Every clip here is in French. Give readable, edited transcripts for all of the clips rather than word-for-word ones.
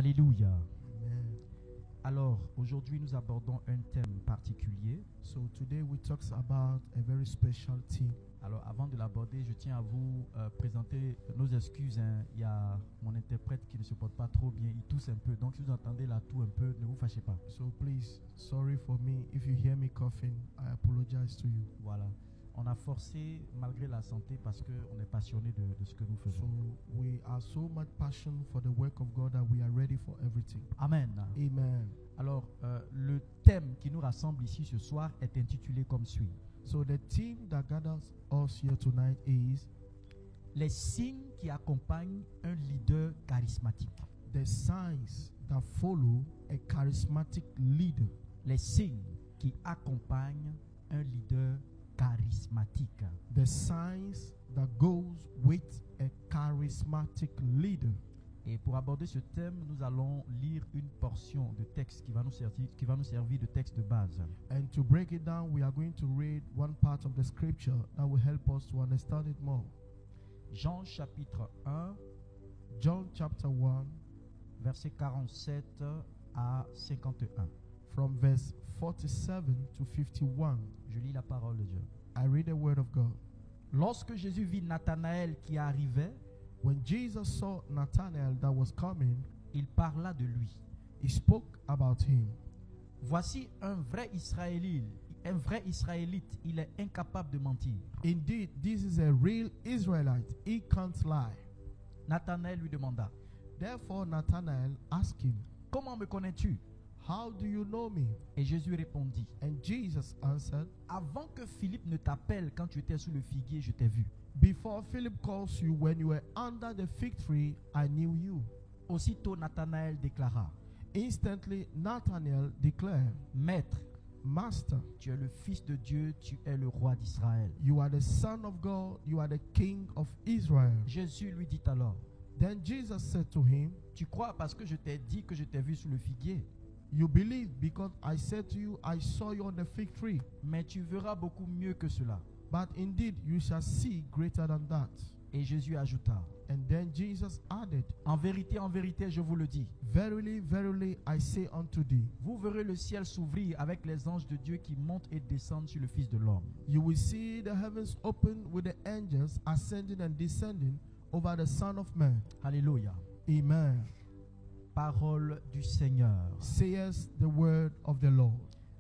Alléluia. Amen. Alors, aujourd'hui, nous abordons un thème particulier. So today we talk about a very special theme. Alors, avant de l'aborder, je tiens à vous présenter nos excuses. Il y a mon interprète qui ne se porte pas trop bien. Il tousse un peu. Donc, si vous entendez la toux un peu, ne vous fâchez pas. So please, sorry for me. If you hear me coughing, I apologize to you. Voilà. On a forcé malgré la santé parce qu'on est passionné de ce que nous So faisons. we are so much passion for the work of God that we are ready for everything. Amen. Amen. Alors, le thème qui nous rassemble ici ce soir est intitulé comme suit. So the theme that gathers us here tonight is Les signes qui accompagnent un leader charismatique. the signs that follow a charismatic leader. Les signes qui accompagnent un leader charismatique. The signs that goes with a charismatic leader. Et pour aborder ce thème, nous allons lire une portion de texte qui va nous servir de texte de base. And to break it down, we are going to read one part of the scripture that will help us to understand it more. Jean chapitre 1, John chapter 1, versets 47 à 51. from verse 47 to 51. Je lis la parole de Dieu. I read the word of God. Lorsque Jésus vit Nathanaël qui arrivait, When Jesus saw Nathanael that was coming, il parla de lui. he spoke about him. Voici un vrai Israélite. Il est incapable de mentir. Indeed, this is a real Israelite. He can't lie. Nathanaël lui demanda, Therefore, Nathanael asked him, comment me connais-tu? How do you know me? Et Jésus répondit, And Jesus answered, avant que Philippe ne t'appelle quand tu étais sous le figuier, je t'ai vu. Before Philip calls you when you were under the fig tree, I knew you. Aussitôt Nathanaël déclara, Instantly, Nathanael declared, Maître, Master, tu es le Fils de Dieu, tu es le roi d'Israël. you are the Son of God, you are the King of Israel. Jésus lui dit alors, Then Jesus said to him, tu crois parce que je t'ai dit que je t'ai vu sous le figuier, You believe because I said to you, I saw you on the fig tree. mais tu verras beaucoup mieux que cela. But indeed, you shall see greater than that. Et Jésus ajouta, And then Jesus added, en vérité, je vous le dis, Verily, verily, I say unto thee, vous verrez le ciel s'ouvrir avec les anges de Dieu qui montent et descendent sur le Fils de l'homme. you will see the heavens open with the angels ascending and descending over the Son of Man. Alléluia. Amen. Parole du Seigneur. Says the word of the Lord.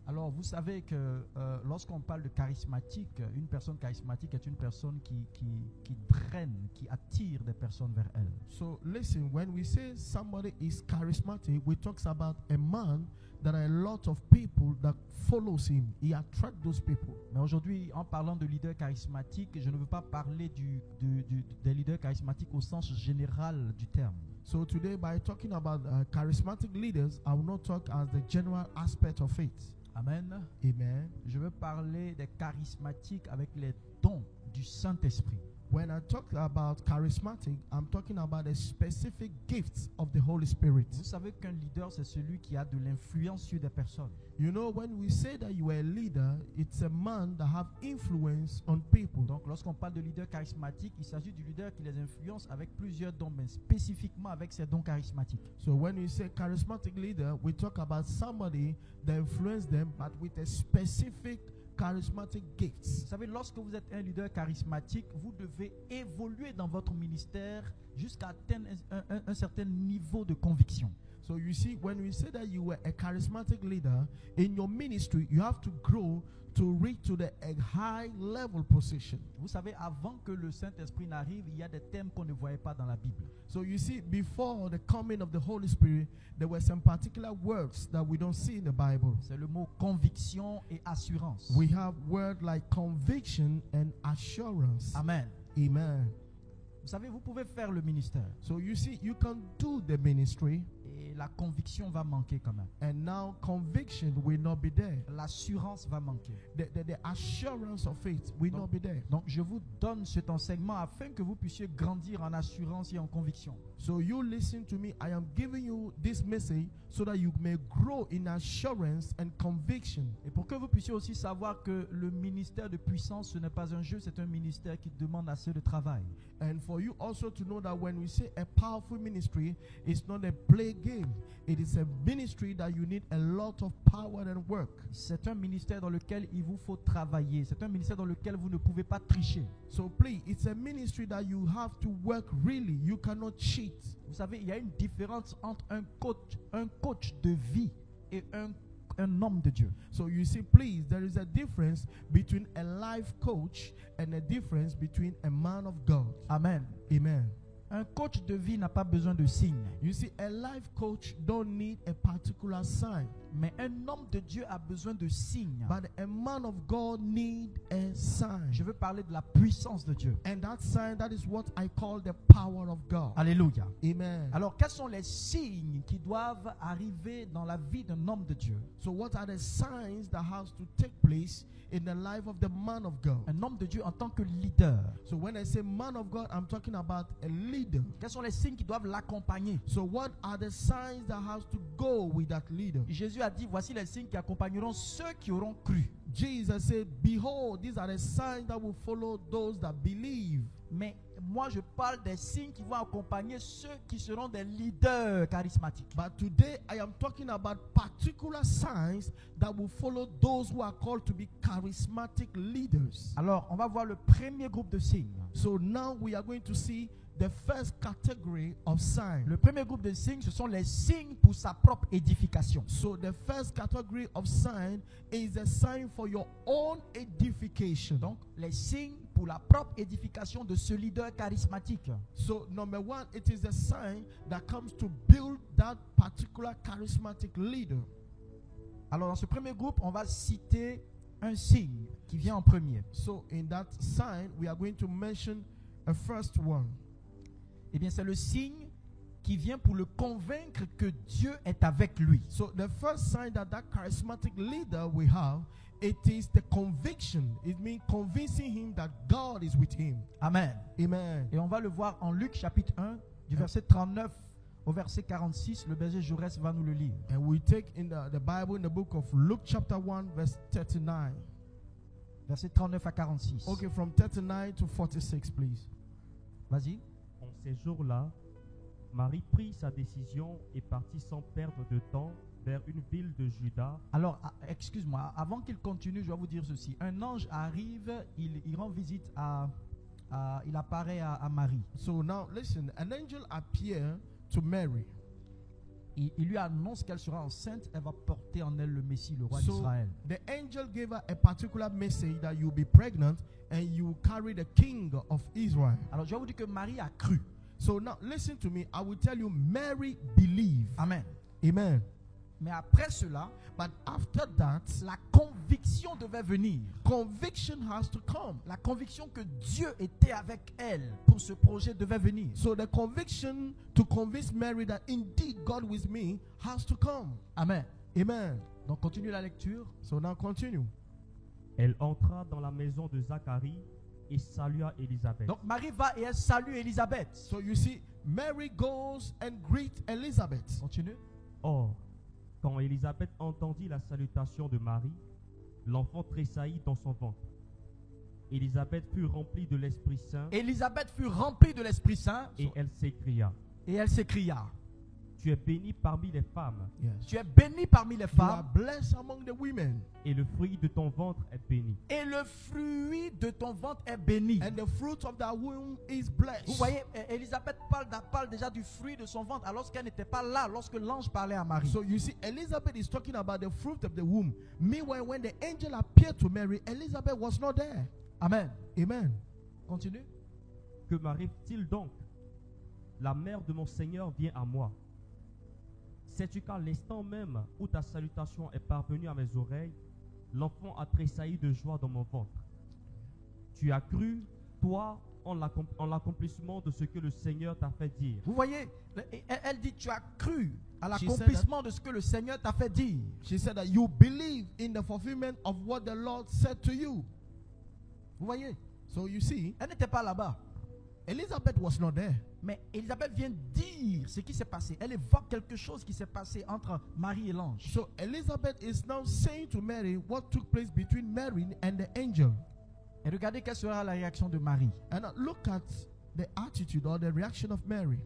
Alors, vous savez que lorsqu'on parle de charismatique, une personne charismatique est une personne qui draine, qui attire des personnes vers elle. So listen, when we say somebody is charismatic, we talk about a man that are a lot of people that follows him. He attracts those people. Mais aujourd'hui, en parlant de leader charismatique, je ne veux pas parler des leaders charismatiques au sens général du terme. So today, by talking about charismatic leaders, I will not talk as the general aspect of it. Amen. Amen. Je veux parler des charismatiques avec les dons du Saint-Esprit. When I talk about charismatic, I'm talking about the specific gifts of the Holy Spirit. Vous savez qu'un leader, c'est celui qui a de l'influence sur des personnes. You know, when we say that you are a leader, it's a man that have influence on people. Donc, lorsqu'on parle de leader charismatique, il s'agit du leader qui les influence avec plusieurs dons, mais spécifiquement avec ses dons charismatiques. So when we say charismatic leader, we talk about somebody that influence them, but with a specific charismatic gifts. Vous savez, lorsque vous êtes un leader charismatique, vous devez évoluer dans votre ministère jusqu'à atteindre un certain niveau de conviction. So you see, when we say that you were a charismatic leader, in your ministry, you have to grow to reach to a high level position. Vous savez, avant que le Saint-Esprit n'arrive, il y a des thèmes qu'on ne voyait pas dans la Bible. So you see, before the coming of the Holy Spirit, there were some particular words that we don't see in the Bible. C'est le mot conviction et assurance. We have words like conviction and assurance. Amen. Amen. Vous savez, vous pouvez faire le ministère So you see, you can do the ministry, et la conviction va manquer quand même. and now conviction will not be there. L'assurance va manquer. The assurance of faith will not be there. Donc, je vous donne cet enseignement afin que vous puissiez grandir en assurance et en conviction. So you listen to me. I am giving you this message so that you may grow in assurance and conviction. Et pour que vous puissiez aussi savoir que le ministère de puissance, ce n'est pas un jeu, c'est un ministère qui demande assez de travail. And for you also to know that when we say a powerful ministry, it's not a play game. It is a ministry that you need a lot of power and work. C'est un ministère dans lequel il vous faut travailler. C'est un ministère dans lequel vous ne pouvez pas tricher. So please, it's a ministry that you have to work really. You cannot cheat. Vous savez, il y a une différence entre un coach de vie et un homme de Dieu. So you see, please, there is a difference between a life coach and a difference between a man of God. Amen. Amen. Un coach de vie n'a pas besoin de signes. You see, a life coach don't need a particular sign, Mais un homme de Dieu a besoin de signes. but a man of God need a sign. Je veux parler de la puissance de Dieu. And that sign, that is what I call the power of God. Alléluia. Amen. Alors, quels sont les signes qui doivent arriver dans la vie d'un homme de Dieu? So what are the signs that has to take place in the life of the man of God? Un homme de Dieu en tant que leader. So when I say man of God, I'm talking about a leader. Quels sont les signes qui doivent l'accompagner? So what are the signs that has to go with that leader? Jésus a dit, voici les signes qui accompagneront ceux qui auront cru. Jesus said, behold, these are the signs that will follow those that believe. Mais moi, je parle des signes qui vont accompagner ceux qui seront des leaders charismatiques. But today I am talking about particular signs that will follow those who are called to be charismatic leaders. Alors, on va voir le premier groupe de signes. So now we are going to see the first category of signs. Le premier groupe de signes, ce sont les signes pour sa propre édification. So the first category of sign is a sign for your own edification. Donc, les signes pour la propre édification de ce leader charismatique. So number one, it is a sign that comes to build that particular charismatic leader. Alors, dans ce premier groupe, on va citer un signe qui vient en premier. So in that sign, we are going to mention a first one. Eh bien, c'est le signe qui vient pour le convaincre que Dieu est avec lui. So the first sign that charismatic leader we have, it is the conviction. It means convincing him that God is with him. Amen. Amen. Et on va le voir en Luc chapitre 1, du verset 39 au verset 46. Le berger Jaurès va nous le lire. And we take in the Bible in the book of Luke chapter 1 verse 39. Verset 39 à 46. Okay, from 39 to 46, please. Vas-y. En ces jours-là, Marie prit sa décision et partit sans perdre de temps vers une ville de Juda. Alors, excuse-moi, avant qu'il continue, je dois vous dire ceci. Un ange arrive, il rend visite il apparaît à Marie. So now listen, an angel appeared to Mary. Il lui annonce qu'elle sera enceinte, elle va porter en elle le Messie, le roi So d'Israël. the angel gave her a particular message that you'll be pregnant and you carry the king of Israel. Alors, je vais vous dire que Marie a cru. So now listen to me. I will tell you, Mary believed. Amen. Amen. Mais après cela, But after that, la conviction devait venir. conviction has to come. La conviction que Dieu était avec elle pour ce projet devait venir. So the conviction to convince Mary that indeed God with me has to come. Amen. Amen. Donc, continue la lecture. So now continue. Elle entra dans la maison de Zacharie et salua Élisabeth. Donc, Marie va et elle salue Élisabeth. So you see, Mary goes and greets Elizabeth. Continue. Or, quand Élisabeth entendit la salutation de Marie, l'enfant tressaillit dans son ventre. Élisabeth fut remplie de l'Esprit Saint Élisabeth fut remplie de l'Esprit Saint et elle s'écria, et elle s'écria, tu es bénie parmi les femmes, Yes. tu es bénie parmi les You are femmes blessed among the women, et le fruit de ton ventre est béni. et le fruit de ton ventre est béni. and the fruit of thy womb is blessed. Vous voyez, Élisabeth parle déjà du fruit de son ventre alors qu'elle n'était pas là lorsque l'ange parlait à Marie. So you see, Elizabeth is talking about the fruit of the womb. Meanwhile, when the angel appeared to Mary, Elizabeth was not there. Amen. Amen. Continue. Que m'arrive-t-il donc? La mère de mon Seigneur vient à moi. Sais-tu qu'à l'instant même où ta salutation est parvenue à mes oreilles, l'enfant a tressailli de joie dans mon ventre. Tu as cru, toi, en l'accomplissement de ce que le Seigneur t'a fait dire. Vous voyez, elle dit tu as cru à She l'accomplissement de ce que le Seigneur t'a fait dire. She said that you believe in the fulfillment of what the Lord said to you. Vous voyez, So you see, elle n'était pas là-bas. Elizabeth was not there. Mais Élisabeth vient dire ce qui s'est passé. Elle évoque quelque chose qui s'est passé entre Marie et l'ange. So Elizabeth is now saying to Mary what took place between Mary and the angel. Et regardez quelle sera la réaction de Marie. And now look at the attitude or the reaction of Mary.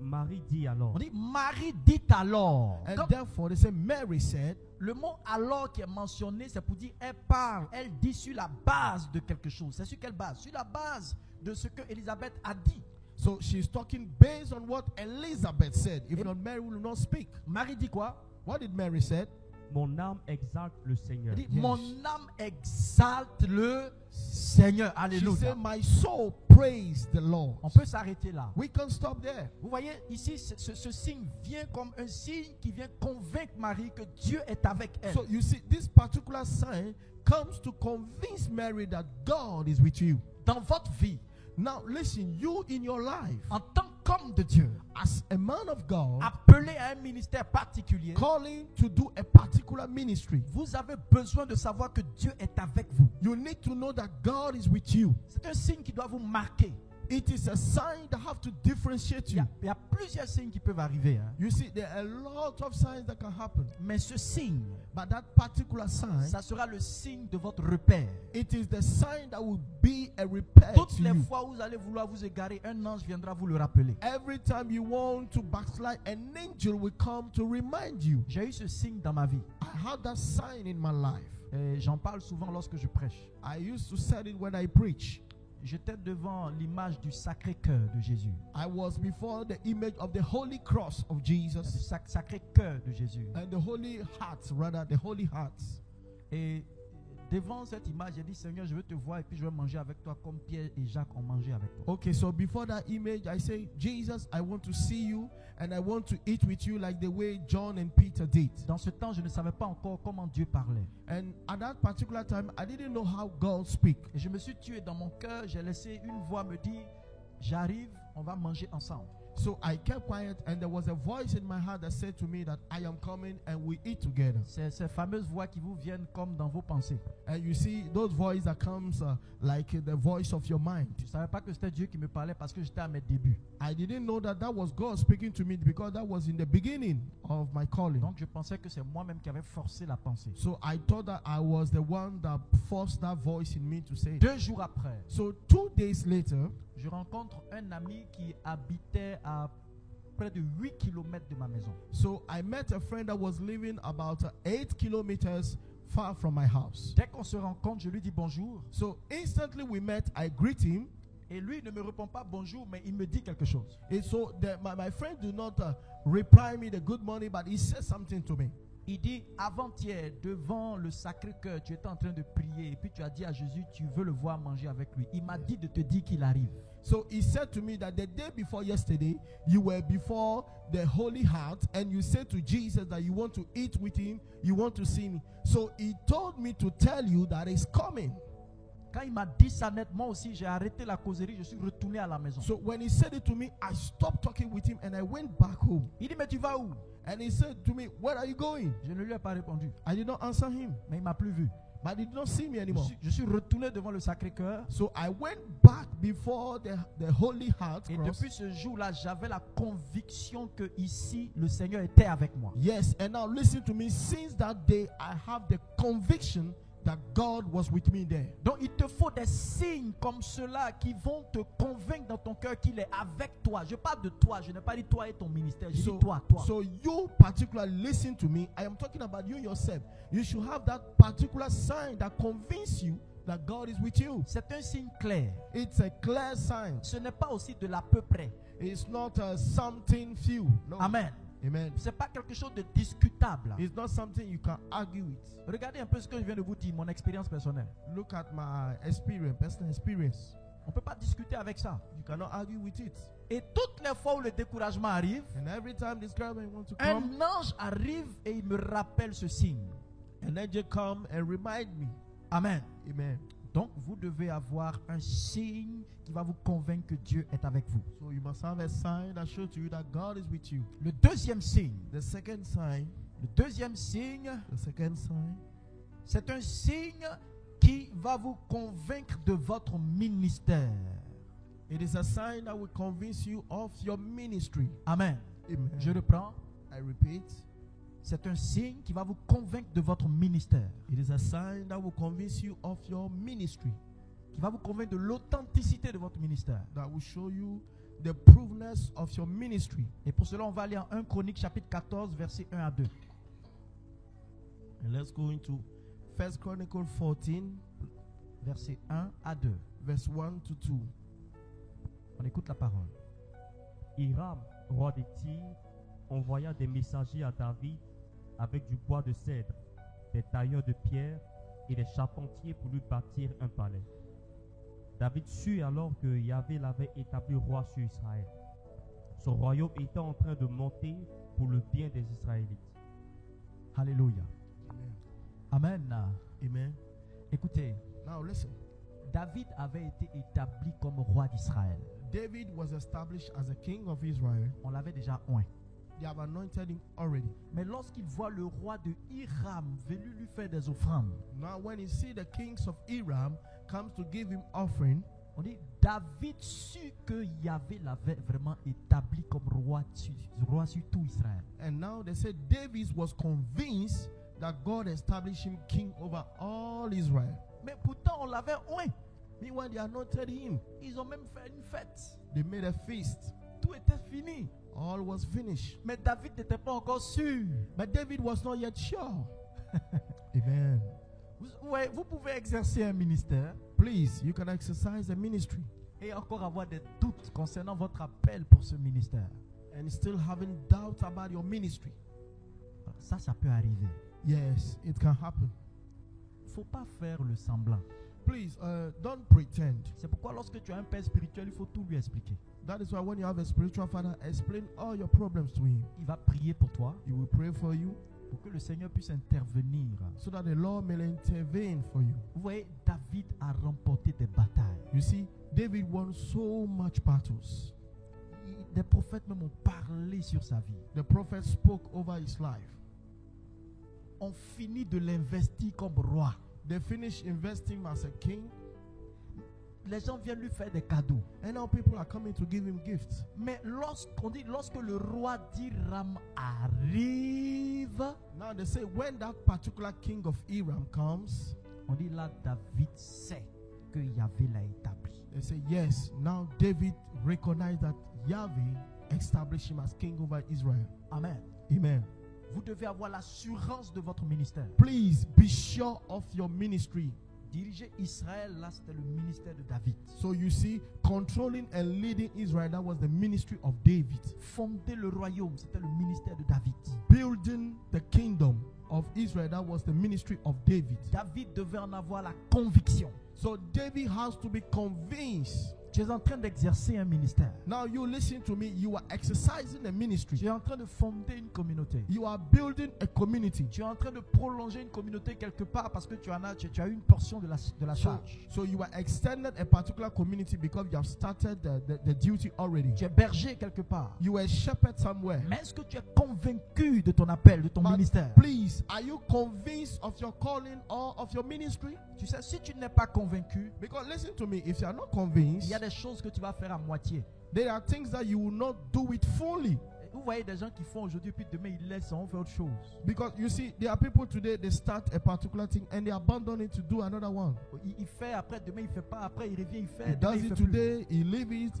Marie dit alors. On dit Marie dit alors. And Quand therefore, they say, Mary said, le mot alors qui est mentionné, c'est pour dire elle parle, elle dit sur la base de quelque chose. C'est sur quelle base? Sur la base de ce que Élisabeth a dit. so she's talking based on what Elizabeth said. If not, Mary will not speak. Marie dit quoi? What did Mary say? Mon âme exalte le Seigneur. Elle dit, Yes. mon âme exalte le Seigneur. She Alléluia. said, my soul praise the Lord. On peut s'arrêter là. We can stop there. Vous voyez, ici, ce signe vient comme un signe qui vient convaincre Marie que Dieu est avec elle. So you see, this particular sign comes to convince Mary that God is with you. Dans votre vie, Now listen, you in your life, en tant qu'homme de Dieu, as a man of God, appelé à un ministère particulier, calling to do a particular ministry, vous avez besoin de savoir que Dieu est avec vous. you need to know that God is with you. C'est un signe qui doit vous marquer. It is a sign that have to differentiate you. Il y a plusieurs signes qui peuvent arriver, hein. You see, there are a lot of signs that can happen, Mais ce signe, but that particular sign, ça sera le signe de votre repère. it is the sign that will be a repair Toutes to les you. fois où vous allez vouloir vous égarer, un ange viendra vous le rappeler. Every time you want to backslide, an angel will come to remind you. J'ai eu ce signe dans ma vie. I had that sign in my life. Et j'en parle souvent lorsque je prêche. I used to say it when I preach. J'étais devant l'image du Sacré-Cœur de Jésus. I was before the image of the Holy Cross of Du Jesus Sacré-Cœur de Jésus. and the Holy Heart, rather, the Holy Hearts. Et devant cette image, j'ai dit, Seigneur, je veux te voir et puis je vais manger avec toi comme Pierre et Jacques ont mangé avec toi. Okay, so before that image, I say, Jesus, I want to see you and I want to eat with you like the way John and Peter did. Dans ce temps, je ne savais pas encore comment Dieu parlait. And at that particular time, I didn't know how God speak. Et je me suis tué dans mon cœur. J'ai laissé une voix me dire, j'arrive, on va manger ensemble. So I kept quiet, and there was a voice in my heart that said to me that I am coming and we eat together. C'est ces fameuses voix qui vous viennent comme dans vos pensées. And you see, those voices that comes like the voice of your mind. Je ne savais pas que c'était Dieu qui me parlait parce que j'étais à mes débuts. I didn't know that that was God speaking to me because that was in the beginning of my calling. Donc je pensais que c'est moi-même qui avais forcé la pensée. So I thought that I was the one that forced that voice in me to say it. 2 jours après, So 2 days later, je rencontre un ami qui habitait à près de 8 km de ma maison. so I met a friend that was living about 8 kilometers far from my house. Dès qu'on se rencontre, je lui dis bonjour. So instantly we met, I greet him. Et lui il ne me répond pas bonjour, mais il me dit quelque chose. And so my friend do not reply me the good morning, but he said something to me. Il dit, avant-hier, devant le Sacré-Cœur, tu étais en train de prier et puis tu as dit à Jésus, tu veux le voir manger avec lui. Il m'a dit de te dire qu'il arrive. So he said to me that the day before yesterday, you were before the Holy Heart and you said to Jesus that you want to eat with him, you want to see me. So he told me to tell you that he's coming. Quand il m'a dit ça net, moi aussi, j'ai arrêté la causerie, je suis retourné à la maison. So when he said it to me, I stopped talking with him and I went back home. Il dit, mais tu vas où? And he said to me, where are you going? Je ne lui ai pas répondu, I did not answer him, mais il m'a plus vu. but he did not see me Je anymore. suis retourné devant le Sacré-Cœur. So I went back before the Holy Heart Et cross. depuis ce jour-là, j'avais la conviction que ici, le Seigneur était avec moi. Yes, and now listen to me. Since that day, I have the conviction that God was with me there. Donc il te faut des signes comme cela qui vont te convaincre dans ton cœur qu'il est avec toi. Je parle de toi, je n'ai pas dit toi et ton ministère, je dis toi. So you particularly listen to me. I am talking about you yourself. You should have that particular sign that convince you that God is with you. C'est un signe clair. It's a clear sign. Ce n'est pas aussi de l'à peu près. It's not something few. No. Amen. Amen. C'est pas quelque chose de discutable. It's not something you can argue with. Regardez un peu ce que je viens de vous dire, mon expérience personnelle. Look at my experience, personal experience. On ne peut pas discuter avec ça. You cannot argue with it. Et toutes les fois où le découragement arrive, And every time this guy want to come, un ange arrive et il me rappelle ce signe. an angel come and remind me. Amen. Amen. Donc vous devez avoir un signe qui va vous convaincre que Dieu est avec vous. So you must have a sign that shows to you that God is with you. Le deuxième signe, The second sign, c'est un signe qui va vous convaincre de votre ministère. it is a sign that will convince you of your ministry. Amen. Amen. Je reprends. I repeat, C'est un signe qui va vous convaincre de votre ministère. it is a sign that will convince you of your ministry. Qui va vous convaincre de l'authenticité de votre ministère. That will show you the proveness of your ministry. Et pour cela, on va aller en 1 Chronique chapitre 14, versets 1 à 2. And let's go into 1 Chronicles 14, Versets 1 à 2. verse 1 to 2. On écoute la parole. Hiram, roi de Tyr, envoya des messagers à David avec du bois de cèdre, des tailleurs de pierre et des charpentiers pour lui bâtir un palais. David sut alors que Yahvé l'avait établi roi sur Israël. Son royaume était en train de monter pour le bien des Israélites. Alléluia. Amen. Amen. Amen. Écoutez, Now listen. David avait été établi comme roi d'Israël. David was established as a king of Israel. On l'avait déjà oint. They have anointed him already. Mais lorsqu'il voit le roi de Hiram venu lui faire des offrandes, Now when he see the kings of Aram comes to give him offering, on dit David sut que Yahvé l'avait vraiment établi comme roi sur tout Israël. and now they said David was convinced that God established him king over all Israel. Mais pourtant, on l'avait oint. Meanwhile, they anointed him. Ils ont même fait une fête. They made a feast. Tout était fini. All was finished. Mais David n'était pas encore sûr. But David was not yet sure. Amen. Vous pouvez exercer un ministère Please, you can exercise a ministry et encore avoir des doutes concernant votre appel pour ce ministère. and still having doubts about your ministry. Ça peut arriver. Yes, it can happen. Il ne faut pas faire le semblant. Please, don't pretend. C'est pourquoi lorsque tu as un père spirituel, il faut tout lui expliquer. That is why when you have a spiritual father, explain all your problems to him. Il va prier pour toi He will pray for you pour que le Seigneur puisse intervenir. so that the Lord may intervene for you. Vous voyez, David a remporté des batailles. You see, David won so much battles. Des prophètes même ont parlé sur sa vie. The prophet spoke over his life. On finit de l'investir comme roi. They finished investing as a king, Les gens viennent lui faire des cadeaux. and now people are coming to give him gifts. Mais lorsque le roi d'Hiram arrive, Now they say when that particular king of Aram comes, on dit là, David sait que Yahvé l'a établi. they say yes. Now David recognized that Yahweh established him as king over Israel. Amen. Amen. Vous devez avoir l'assurance de votre ministère. Please be sure of your ministry. Diriger Israël, là, c'était le ministère de David. So you see, controlling and leading Israel, that was the ministry of David. Fonder le royaume, c'était le ministère de David. Building the kingdom of Israel, that was the ministry of David. David devait en avoir la conviction. So David has to be convinced. Tu es en train d'exercer un ministère. Now you listen to me, you are exercising a ministry. Tu es en train de fonder une communauté. You are building a community. Tu es en train de prolonger une communauté quelque part parce que tu as eu une portion de la charge. So you are extended a particular community because you have started the duty already. Tu es berger quelque part. You are a shepherd somewhere. Mais est-ce que tu es convaincu de ton appel, de ton But ministère? please, are you convinced of your calling or of your ministry? Tu sais, si tu n'es pas convaincu, Because listen to me, if you are not il convinced, y a des choses que tu vas faire à moitié. there are things that you will not do it fully. Vous voyez des gens qui font aujourd'hui, puis demain ils laissent, on fait autre chose. Because you see, there are people today, they start a particular thing and they abandon it to do another one. Il fait, après demain il fait pas, après il revient, il fait. He demain, does il it fait plus. today, he leave it,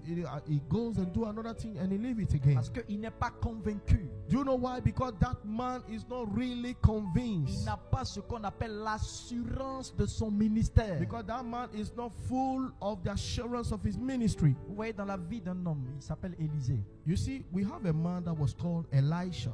he goes and do another thing and he leave it again. Parce qu'il n'est pas convaincu. Do you know why? Because that man is not really Il convinced. n'a pas ce qu'on appelle l'assurance de son ministère. Because that man is not full of the assurance of his ministry. Vous voyez dans la vie d'un homme, il s'appelle Élisée. You see, we have a man that was called Elisha.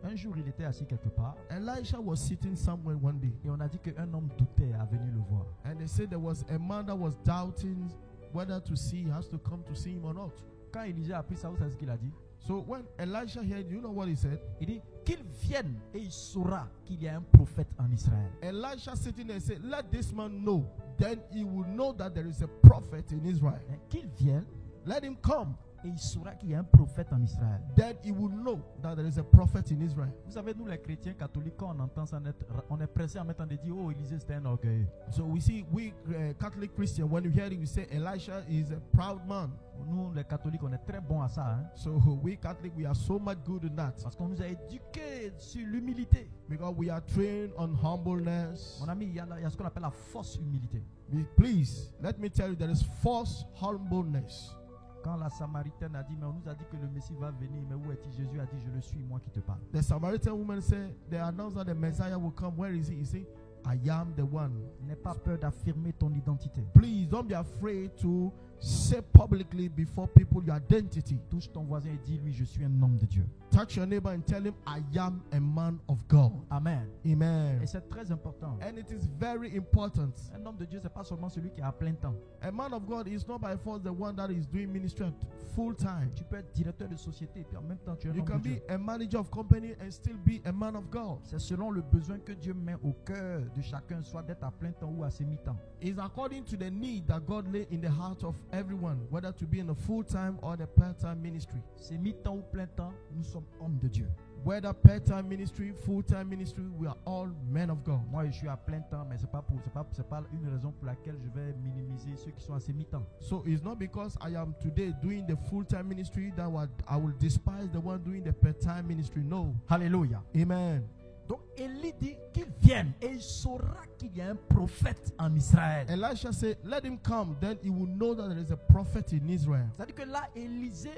Un jour il était assis quelque part Elisha was sitting somewhere one day, et on a dit qu'un homme doutait à venir le voir. and they said there was a man that was doubting whether to see, he has to come to see him or not. Quand Élisée a appris ça, vous savez ce qu'il a dit? So when Elisha heard, you know what he said? Il dit qu'il vienne et il saura qu'il y a un prophète en Israël. Elisha sitting there said, let this man know, then he will know that there is a prophet in Israel. Qu'il vienne Let him come, et il saura qu'il y a un prophète en Israël. then he will know that there is a prophet in Israel. Vous savez, nous les chrétiens catholiques, quand on entend ça, on est pressé en mettant de dire, oh, Élisée c'était un orgueilleux. So we see, we Catholic Christian, when we hear it, we say Elisha is a proud man. Nous les catholiques, on est très bons à ça. Hein? So we Catholic, we are so much good in that. Parce qu'on nous a éduqués sur l'humilité. Because we are trained on humbleness. Mon ami, il y a ce qu'on appelle la fausse humilité. Please, let me tell you, there is false humbleness. Quand la Samaritaine a dit, mais on nous a dit que le Messie va venir, mais où est-il? Jésus a dit, je le suis, moi qui te parle. The Samaritan woman said, they announced that the Messiah will come. Where is he? He said, I am the one. N'aie pas peur d'affirmer ton identité. Please don't be afraid to say publicly before people your identity. Touche ton voisin et dis-lui, je suis un homme de Dieu. Touch your neighbor and tell him, I am a man of God. Amen. Amen. Et c'est très important. And it is very important. Un homme de Dieu, c'est pas seulement celui qui a plein temps. A man of God is not by force the one that is doing ministry full time. Tu peux être directeur de société et puis en même temps tu es un You homme can de Dieu. be a manager of company and still be a man of God. C'est selon le besoin que Dieu met au cœur de chacun, soit d'être à plein temps ou à semi-temps. It's according to the need that God laid in the heart of everyone, whether to be in a full-time or the part-time ministry. Semi-temps ou plein temps, nous sommes hommes de Dieu. Whether part-time ministry, full-time ministry, we are all men of God. Moi, je suis à plein temps, mais c'est pas une raison pour laquelle je vais minimiser ceux qui sont à semi-temps. So it's not because I am today doing the full-time ministry that I will despise the one doing the part-time ministry. No. Alléluia. Amen. Donc Élie dit qu'il vienne et il saura qu'il y a un prophète en Israël. Elisha said, let him come, then he will know that there is a prophet in Israel. C'est-à-dire que là, Élisée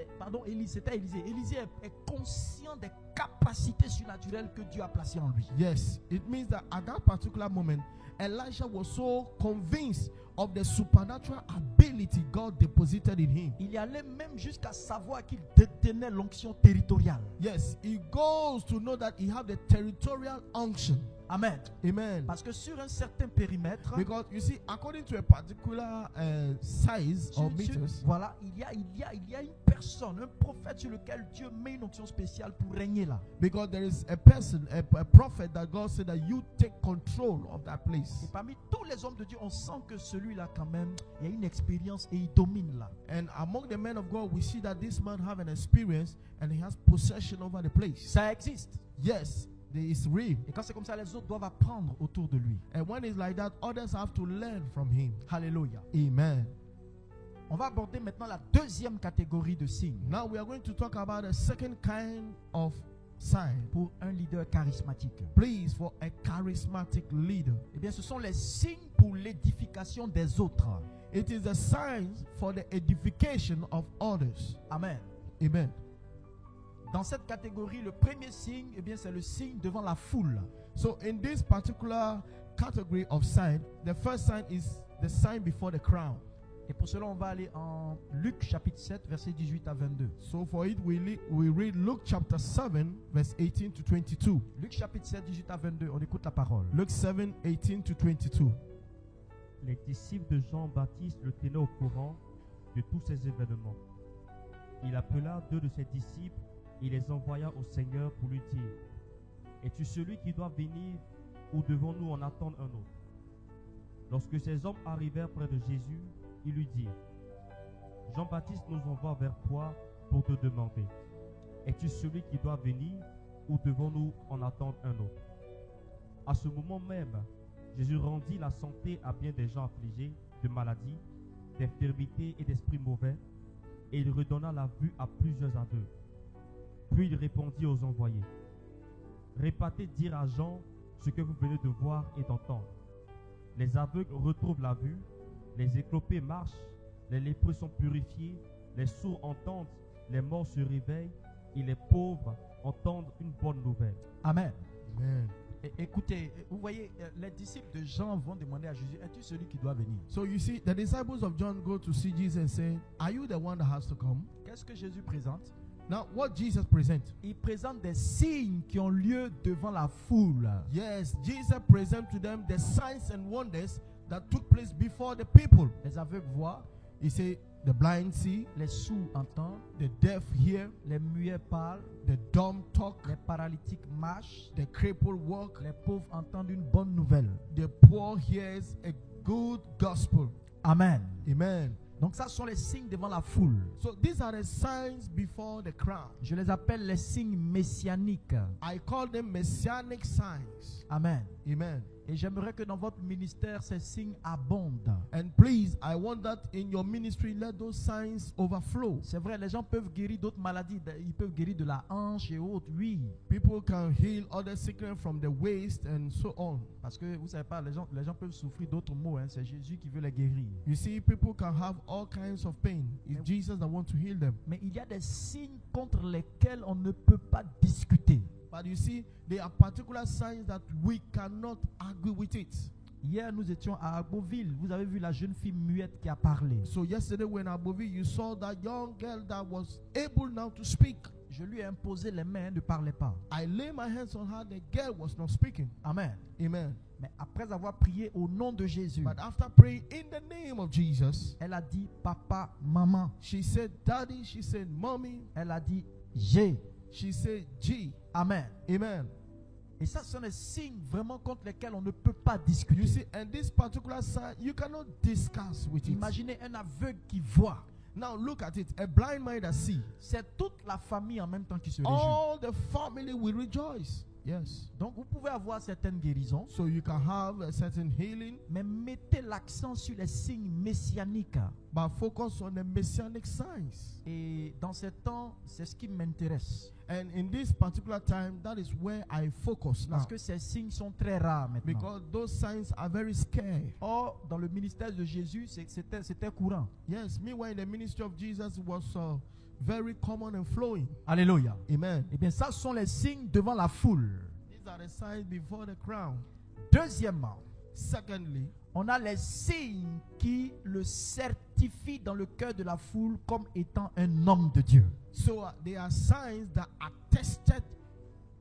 est conscient des capacités surnaturelles que Dieu a placées en lui. Yes, it means that at that particular moment, Elisha was so convinced of the supernatural ability God deposited in him. Il y allait même jusqu'à savoir qu'il détenait l'onction territoriale. Yes, he goes to know that he have the territorial unction. Amen. Amen. Parce que sur un certain périmètre, Because you see, according to a particular size or meters, voilà, il y a une personne, un prophète sur lequel Dieu met une onction spéciale pour régner là. because there is a person, a prophet that God said that you take control of that Et place. parmi tous les hommes de Dieu, on sent que celui-là quand même, il y a une expérience et il domine là. And among the men of God, we see that this man have an experience and he has possession over the place. Ça existe. Yes, there is real. Et quand c'est comme ça, les autres doivent apprendre autour de lui. And when it's like that, others have to learn from him. Alléluia. Amen. On va aborder maintenant la deuxième catégorie de signes Now we are going to talk about a second kind of sign. pour un leader charismatique. Please, for a charismatic leader. Eh bien, ce sont les signes pour l'édification des autres. It is a sign for the edification of others. Amen. Amen. Dans cette catégorie, le premier signe, eh bien, c'est le signe devant la foule. So in this particular category of sign, the first sign is the sign before the crowd. Et pour cela, on va aller en Luc chapitre 7, versets 18 à 22. So for it, we read Luke chapter 7, verse 18 to 22. Luc chapitre 7, 18 à 22, on écoute la parole. Luke 7, 18 to 22. Les disciples de Jean-Baptiste le tenaient au courant de tous ces événements. Il appela 2 de ses disciples et les envoya au Seigneur pour lui dire: Es-tu celui qui doit venir ou devons-nous en attendre un autre? Lorsque ces hommes arrivèrent près de Jésus, ils lui dirent: Jean-Baptiste nous envoie vers toi pour te demander: Es-tu celui qui doit venir ou devons-nous en attendre un autre? À ce moment même, Jésus rendit la santé à bien des gens affligés de maladies, d'infirmités et d'esprits mauvais, et il redonna la vue à plusieurs aveugles. Puis il répondit aux envoyés: Repartez dire à Jean ce que vous venez de voir et d'entendre. Les aveugles retrouvent la vue, les éclopés marchent, les lépreux sont purifiés, les sourds entendent, les morts se réveillent, et les pauvres entendent une bonne nouvelle. Amen. Amen. Écoutez, vous voyez, les disciples de Jean vont demander à Jésus: Es-tu celui qui doit venir? So you see, the disciples of John go to see Jesus and say, Are you the one that has to come? Qu'est-ce que Jésus présente? Now, what Jesus present? Il présente des signes qui ont lieu devant la foule. Yes, Jesus present to them the signs and wonders that took place before the people. Les aveugles voient, He said, the blind see, les sourds entendent, the deaf hear, les muets parlent, the dumb talk, les paralytiques marchent, the crippled walk, les pauvres entendent une bonne nouvelle. the poor hears a good gospel. Amen. Amen. Donc ça sont les signes devant la foule. So these are the signs before the crowd. Je les appelle les signes messianiques. I call them messianic signs. Amen. Amen. Et j'aimerais que dans votre ministère, ces signes abondent. And please, I want that in your ministry, let those signs overflow. C'est vrai, les gens peuvent guérir d'autres maladies. Ils peuvent guérir de la hanche et autres, oui. People can heal other sickness from the waist and so on. Parce que vous savez pas, les gens peuvent souffrir d'autres maux. C'est Jésus qui veut les guérir. You see, people can have all kinds of pain. It's Jesus that wants to heal them. Mais il y a des signes contre lesquels on ne peut pas discuter. But you see, there are particular signs that we cannot argue with it. Hier, nous étions à Agboville. Vous avez vu la jeune fille muette qui a parlé. So yesterday when Aboville, you saw that young girl that was able now to speak. Je lui ai imposé les mains, elle ne parlait pas. I lay my hands on her, the girl was not speaking. Amen. Amen. Mais après avoir prié au nom de Jésus, But after praying in the name of Jesus, elle a dit papa, maman. she said daddy, she said mommy, Elle a dit j'ai. she said G. Amen. Amen. Et ça, ce sont des signes vraiment contre lesquels on ne peut pas discuter. You see, and this particular sign, you cannot discuss with it. Imaginez un aveugle qui voit. Now look at it, a blind man that see. C'est toute la famille en même temps qui se réjouit. All the family will rejoice. Yes. Donc vous pouvez avoir certaines guérisons, So you can have a certain healing, mais mettez l'accent sur les signes messianiques. but focus on the messianic signs. Et dans ce temps, c'est ce qui m'intéresse. And in this particular time, that is where I focus now. Parce que ces signes sont très rares maintenant. Because those signs are very scarce. Or, dans le ministère de Jésus, c'était courant. Yes, meanwhile, the ministry of Jesus was very common and flowing. Alléluia. Amen. Eh bien, ça sont les signes devant la foule. These are the signs before the crown. Deuxièmement, Secondly, on a les signes qui le certifient dans le cœur de la foule comme étant un homme de Dieu. so there are signs that are tested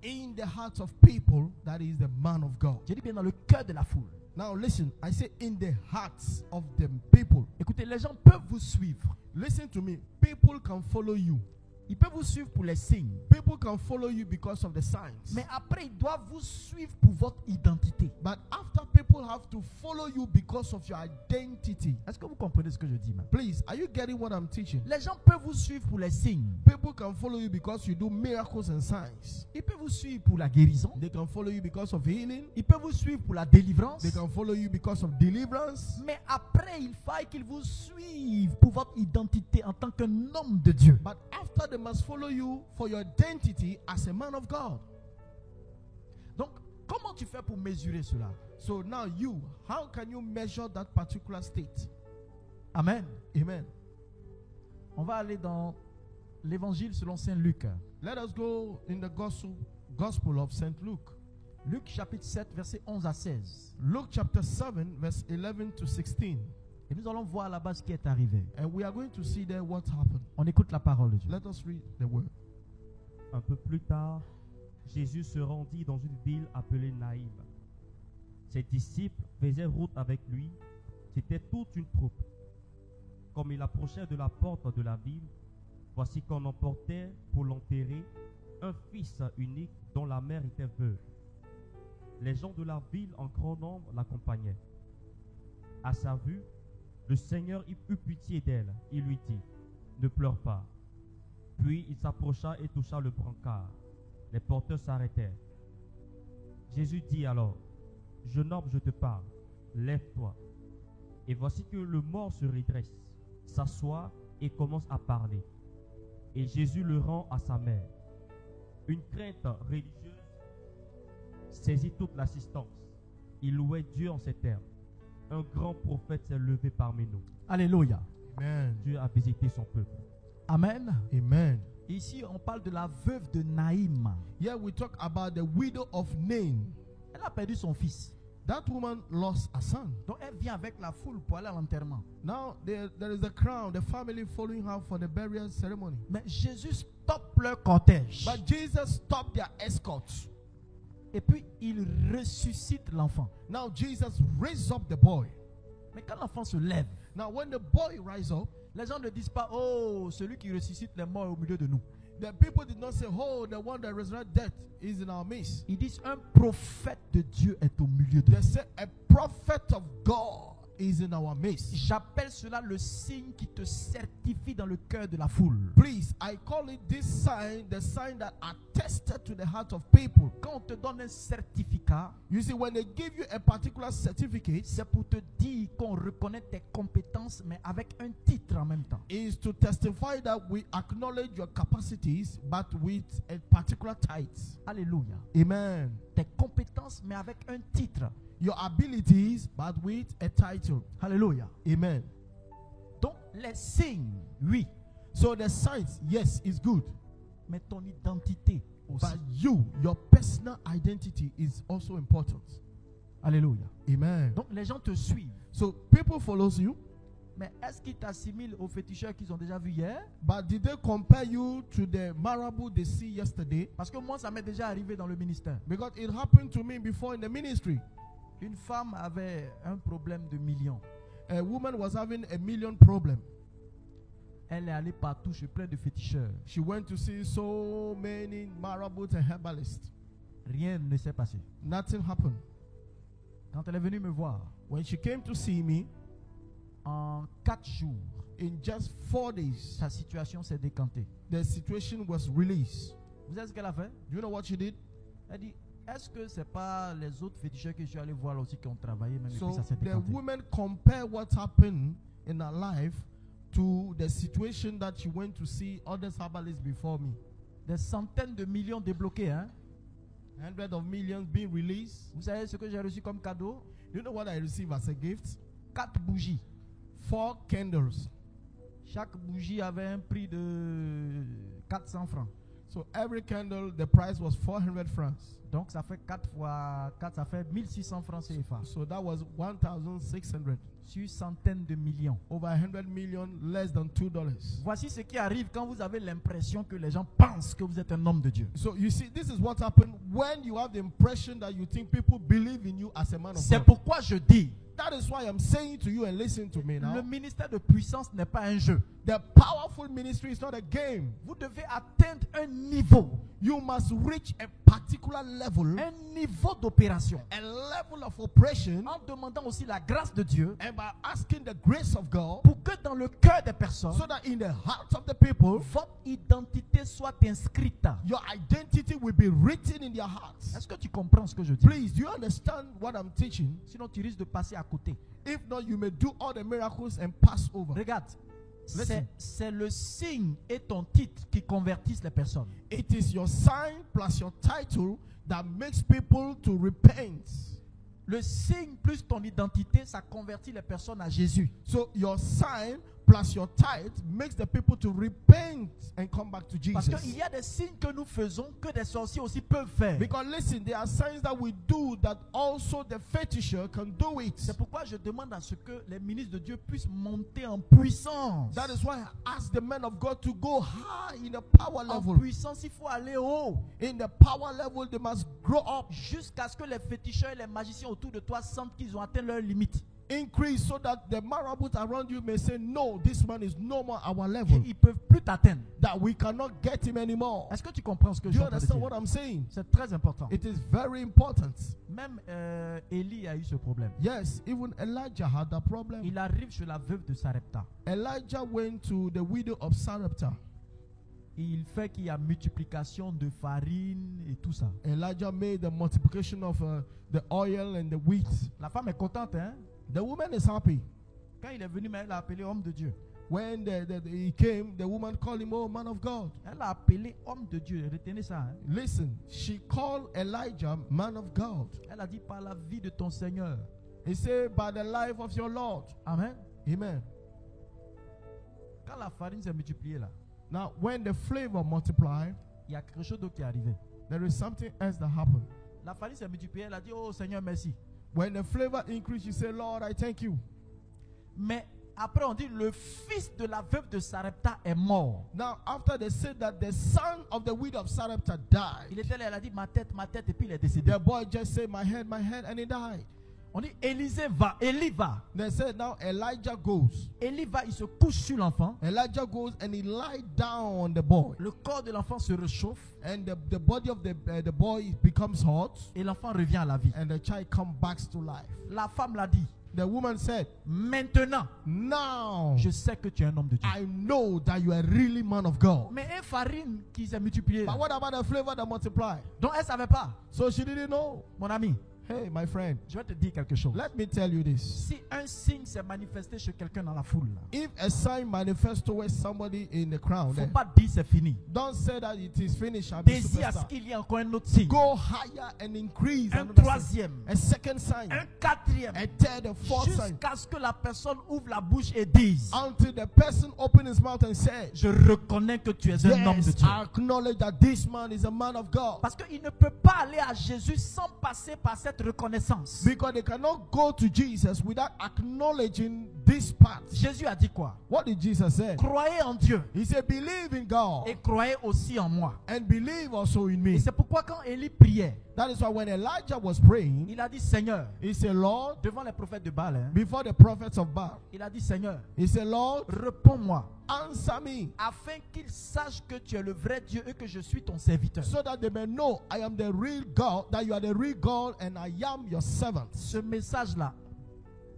in the hearts of people that is the man of God. Je dis bien dans le cœur de la foule. Now listen, I say in the hearts of the people. Écoutez, les gens peuvent vous suivre. Listen to me. People can follow you. Ils peuvent vous suivre pour les signes. People can follow you because of the signs. Mais après, ils doivent vous suivre pour votre identité. But after, people have to follow you because of your identity. Est-ce que vous comprenez ce que je dis, man? Please, are you getting what I'm teaching? Les gens peuvent vous suivre pour les signes. People can follow you because you do miracles and signs. Ils peuvent vous suivre pour la guérison. They can follow you because of healing. Ils peuvent vous suivre pour la délivrance. They can follow you because of deliverance. Mais après, il faille qu'ils vous suivent pour votre identité en tant qu'un homme de Dieu. But after, they must follow you for your identity as a man of God. Donc, comment tu fais pour mesurer cela? So now you, how can you measure that particular state? Amen. Amen. On va aller dans l'évangile selon Saint Luc. Let us go in the gospel of St. Luke. Luc chapitre 7, versets 11 à 16. Luke chapter 7, verse 11 to 16. Et nous allons voir là-bas ce qui est arrivé. And we are going to see there what happened. On écoute la parole de Dieu. Let us read the word. Un peu plus tard, Jésus se rendit dans une ville appelée Naïm. Ses disciples faisaient route avec lui. C'était toute une troupe. Comme il approchait de la porte de la ville, voici qu'on emportait pour l'enterrer un fils unique dont la mère était veuve. Les gens de la ville en grand nombre l'accompagnaient. À sa vue, le Seigneur eut pitié d'elle. Il lui dit, « Ne pleure pas. » Puis il s'approcha et toucha le brancard. Les porteurs s'arrêtèrent. Jésus dit alors, « Jeune homme, je te parle, lève-toi. » Et voici que le mort se redresse, s'assoit et commence à parler. Et Jésus le rend à sa mère. Une crainte religieuse saisit toute l'assistance. Il louait Dieu en ces termes. Un grand prophète s'est levé parmi nous. Alléluia. Amen. Dieu a visité son peuple. Amen. Amen. Ici, on parle de la veuve de Naïm. Here we talk about the widow of Nain. Elle a perdu son fils. That woman lost a son. Donc elle vient avec la foule pour aller à l'enterrement. Now there is a crowd, the family following her for the burial ceremony. Mais Jésus stoppe leur cortège. But Jesus stopped their escort. Et puis il ressuscite l'enfant. Now Jesus raised up the boy. Mais quand l'enfant se lève, Now when the boy rise up, les gens ne disent pas, oh, celui qui ressuscite les morts est au milieu de nous. the people did not say, oh, the one that resurrected death is in our midst. Ils disent, un prophète de Dieu est au milieu de They nous. say a prophet of God is in our midst. J'appelle cela le signe qui te certifie dans le cœur de la foule. Please, I call it this sign, the sign that attested to the heart of people. Quand on te donne un certificat, You see, when they give you a particular certificate, c'est pour te dire qu'on reconnaît tes compétences, mais avec un titre en même temps. is to testify that we acknowledge your capacities, but with a particular title. Alléluia. Amen. Tes compétences, mais avec un titre. Your abilities, but with a title. Alléluia. Amen. Donc, les signes, oui, So the signs, yes, is good. mais ton identité aussi. But you, your personal identity is also important. Alléluia. Amen. Donc, les gens te suivent. So people follows you, Mais est-ce qu'ils t'assimilent aux féticheurs qu'ils ont déjà vus hier? but did they compare you to the marabout they see yesterday? Parce que moi, ça m'est déjà arrivé dans le ministère. Because it happened to me before in the ministry. Une femme avait un problème de millions. A woman was having a million problem. Elle est allée partout chez plein de féticheurs. She went to see so many marabouts and herbalists. Rien ne s'est passé. Nothing happened. Quand elle est venue me voir, When she came to see me, en 4 jours, in just 4 days, sa situation s'est décantée. the situation was released. Vous savez ce qu'elle a fait? Do you know what she did? Elle dit, est-ce que ce n'est pas les autres féticheurs que je suis allé voir là aussi qui ont travaillé même et So puis ça s'est the décanté? woman compared what happened in her life to the situation that she went to see other herbalists before me. Des centaines de millions débloqués. Hein? Hundreds of millions being released. Vous savez ce que j'ai reçu comme cadeau? Do you know what I received as a gift? 4 bougies. 4 candles. Chaque bougie avait un prix de 400 francs. So every candle, the price was 400 francs. Donc ça fait 4 fois 4, ça fait 1600 francs CFA. So that was 1,600. Sur centaines de millions. Over 100 million, less than $2. Voici ce qui arrive quand vous avez l'impression que les gens pensent que vous êtes un homme de Dieu. So you see, this is what happened when you have the impression that you think people believe in you as a man of C'est God. pourquoi je dis, That is why I'm saying to you and listen to me le now. ministère de puissance n'est pas un jeu. The powerful ministry is not a game. Vous devez atteindre un niveau You must reach a particular level, un niveau d'opération, a level of operation, en demandant aussi la grâce de Dieu and by asking the grace of God, pour que dans le cœur des personnes, so that in the hearts of the people, votre identité soit inscrite. your identity will be written in their hearts. Est-ce que tu comprends ce que je dis? Please, do you understand what I'm teaching? Sinon, tu risques de passer à côté. If not, you may do all the miracles and pass over. Regarde, Listen. c'est le signe et ton titre qui convertissent les personnes. It is your sign plus your title that makes people to repent. Le signe plus ton identité, ça convertit les personnes à Jésus. So your sign plus your tithe makes the people to repent and come back to Parce Jesus. qu'il y a des signes que nous faisons que des sorciers aussi peuvent faire. Because listen, there are signs that we do that also the fetisher can do it. C'est pourquoi je demande à ce que les ministres de Dieu puissent monter en puissance. That is why I ask the men of God to go high in the power En level. puissance, il faut aller haut. In the power level, they must grow up, Jusqu'à ce que les féticheurs et les magiciens autour de toi sentent qu'ils ont atteint leur limite. increase so that the marabouts around you may say, no, this man is no more our level. Ils ne peuvent plus t'atteindre. That we cannot get him anymore. Est-ce que tu comprends ce que Do je you suis en train de understand dire? what I'm saying? C'est très important. It is very important. Même Élie a eu ce problème. Yes, even Elijah had that problem. Il arrive chez la veuve de Sarepta. Elijah went to the widow of Sarepta. Il fait qu'il y a multiplication de farine et tout ça. Elijah made the multiplication of the oil and the wheat. La femme est contente, hein? The woman is happy. Quand il est venu, mais elle a appelé homme de Dieu. When he came, the woman called him, oh, man of God. Elle a appelé homme de Dieu. Retenez ça. Hein? Listen, she called Elijah, man of God. Elle a dit par la vie de ton Seigneur. He said, by the life of your Lord. Amen. Amen. Quand la farine s'est multipliée là, Now, when the flavor multiplied, il y a quelque chose d'autre qui est arrivé. there is something else that happened. La farine s'est multipliée. Elle a dit, oh Seigneur, merci. When the flavor increased, you say, Lord, I thank you. Mais après, on dit, le fils de la veuve de Sarepta est mort. Now, after they said that the son of the widow of Sarepta Il died, était là, elle a dit, ma tête, et puis il est décédé. the boy just said, my head, and he died. On dit, Élisée va, Élie va. They said, now Elijah goes. Élie va, il se couche sur l'enfant. Elijah goes and he lied down on the boy. Le corps de l'enfant se réchauffe And the body of the boy becomes hot. et l'enfant revient à la vie. And the child comes back to life. La femme l'a dit. The woman said, maintenant, now je sais que tu es un homme de Dieu. I know that you are really man of God. Mais une farine qui s'est multipliée. But what about the flavor that multiplied? Donc elle ne savait pas. So she didn't know. Mon ami, Hey, my friend, je vais te dire quelque chose. let me tell you this. Si un signe s'est manifesté chez quelqu'un dans la foule, If a sign manifests towards somebody in the crowd, il ne faut then pas dire c'est fini. don't say that it is finished. I'm a Désire à ce superstar. qu'il y ait encore un autre signe. Go higher and increase. Un another sign. troisième. A second sign. Un quatrième. A third, a fourth sign. Jusqu'à ce que la personne ouvre la bouche et dise, Until the person opens his mouth and says, je reconnais que tu es un homme de yes, Dieu. I acknowledge that this man is a man of God. Parce qu'il ne peut pas aller à Jésus sans passer par cette reconnaissance. Because they cannot go to Jesus without acknowledging this part. Jésus a dit quoi? What did Jesus say? Croyez en Dieu He said, believe in God et croyez aussi en moi. and believe also in Et me. c'est pourquoi quand Élie priait, That is why when Elijah was praying, il a dit Seigneur, he said, Lord, devant les prophètes de Baal, hein, before the prophets of Baal, il a dit Seigneur, he said, Lord, réponds-moi, answer me afin qu'ils sachent que tu es le vrai Dieu et que je suis ton serviteur. so that they may know I am the real God, that you are the real God and I am your servant. Ce message-là,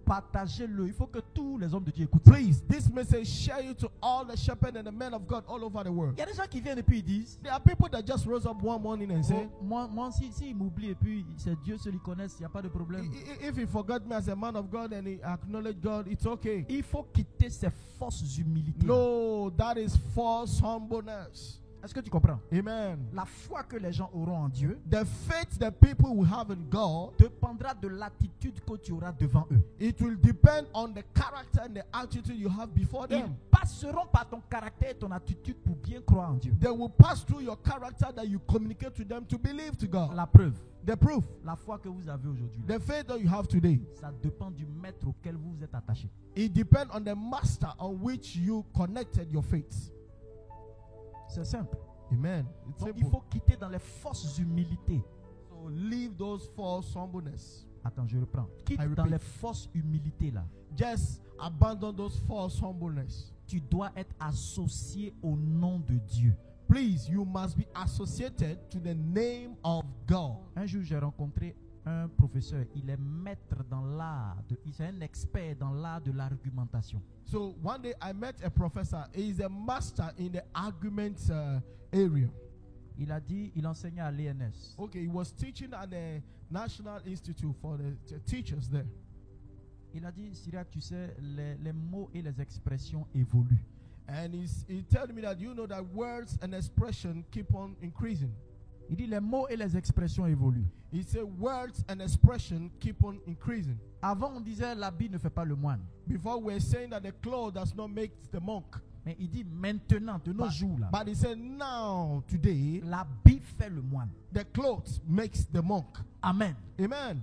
partagez-le. Il faut que tous les hommes de Dieu écoutent ça. Please, this message share it to all the shepherds and the men of God all over the world. Il y a des gens qui viennent et puis ils disent, There are people that just rose up one morning and say, oh, moi si il m'oublie et puis c'est Dieu seul qui connaît, il n'y a pas de problème. If he forgot me as a man of God and he acknowledged God, it's okay. Il faut quitter ces fausses humilités. No, that is false humbleness. Est-ce que tu comprends? Amen. La foi que les gens auront en Dieu The faith that people will have in God, dépendra de l'attitude que tu auras devant eux. it will depend on the character and the attitude you have before Ils them. passeront par ton caractère et ton attitude pour bien croire en Dieu. They will pass through your character that you communicate to them to believe to God. La preuve, The proof, la foi que vous avez aujourd'hui, the faith that you have today, ça dépend du maître auquel vous vous êtes attaché. it depends on the master on which you connected your faith. C'est simple. Amen. It's Donc il simple. faut quitter dans les fausses humilités. So leave those false humbleness. Attends, je reprends. Quitte I dans repeat. les fausses humilités là. Just abandon those false humbleness. Tu dois être associé au nom de Dieu. Please, you must be associated to the name of God. Un jour, j'ai rencontré un professeur. Il est maître dans l'art. Il est un expert dans l'art de l'argumentation. So one day I met a professor. He is a master in the argument area. Il a dit, il enseignait à l'ENS. Okay, he was teaching at the National Institute for the teachers there. Il a dit, Syriac, tu sais, les mots et les expressions évoluent. And he told me that you know that words and expression keep on increasing. Il dit, les mots et les expressions évoluent. He said words and expression keep on increasing. Avant, on disait, l'habit ne fait pas le moine. Before we were saying that the cloth does not make the monk. Mais il dit, maintenant, de nos jours là, But he said now, today, l'habit fait le moine. the cloth makes the monk. Amen. Amen.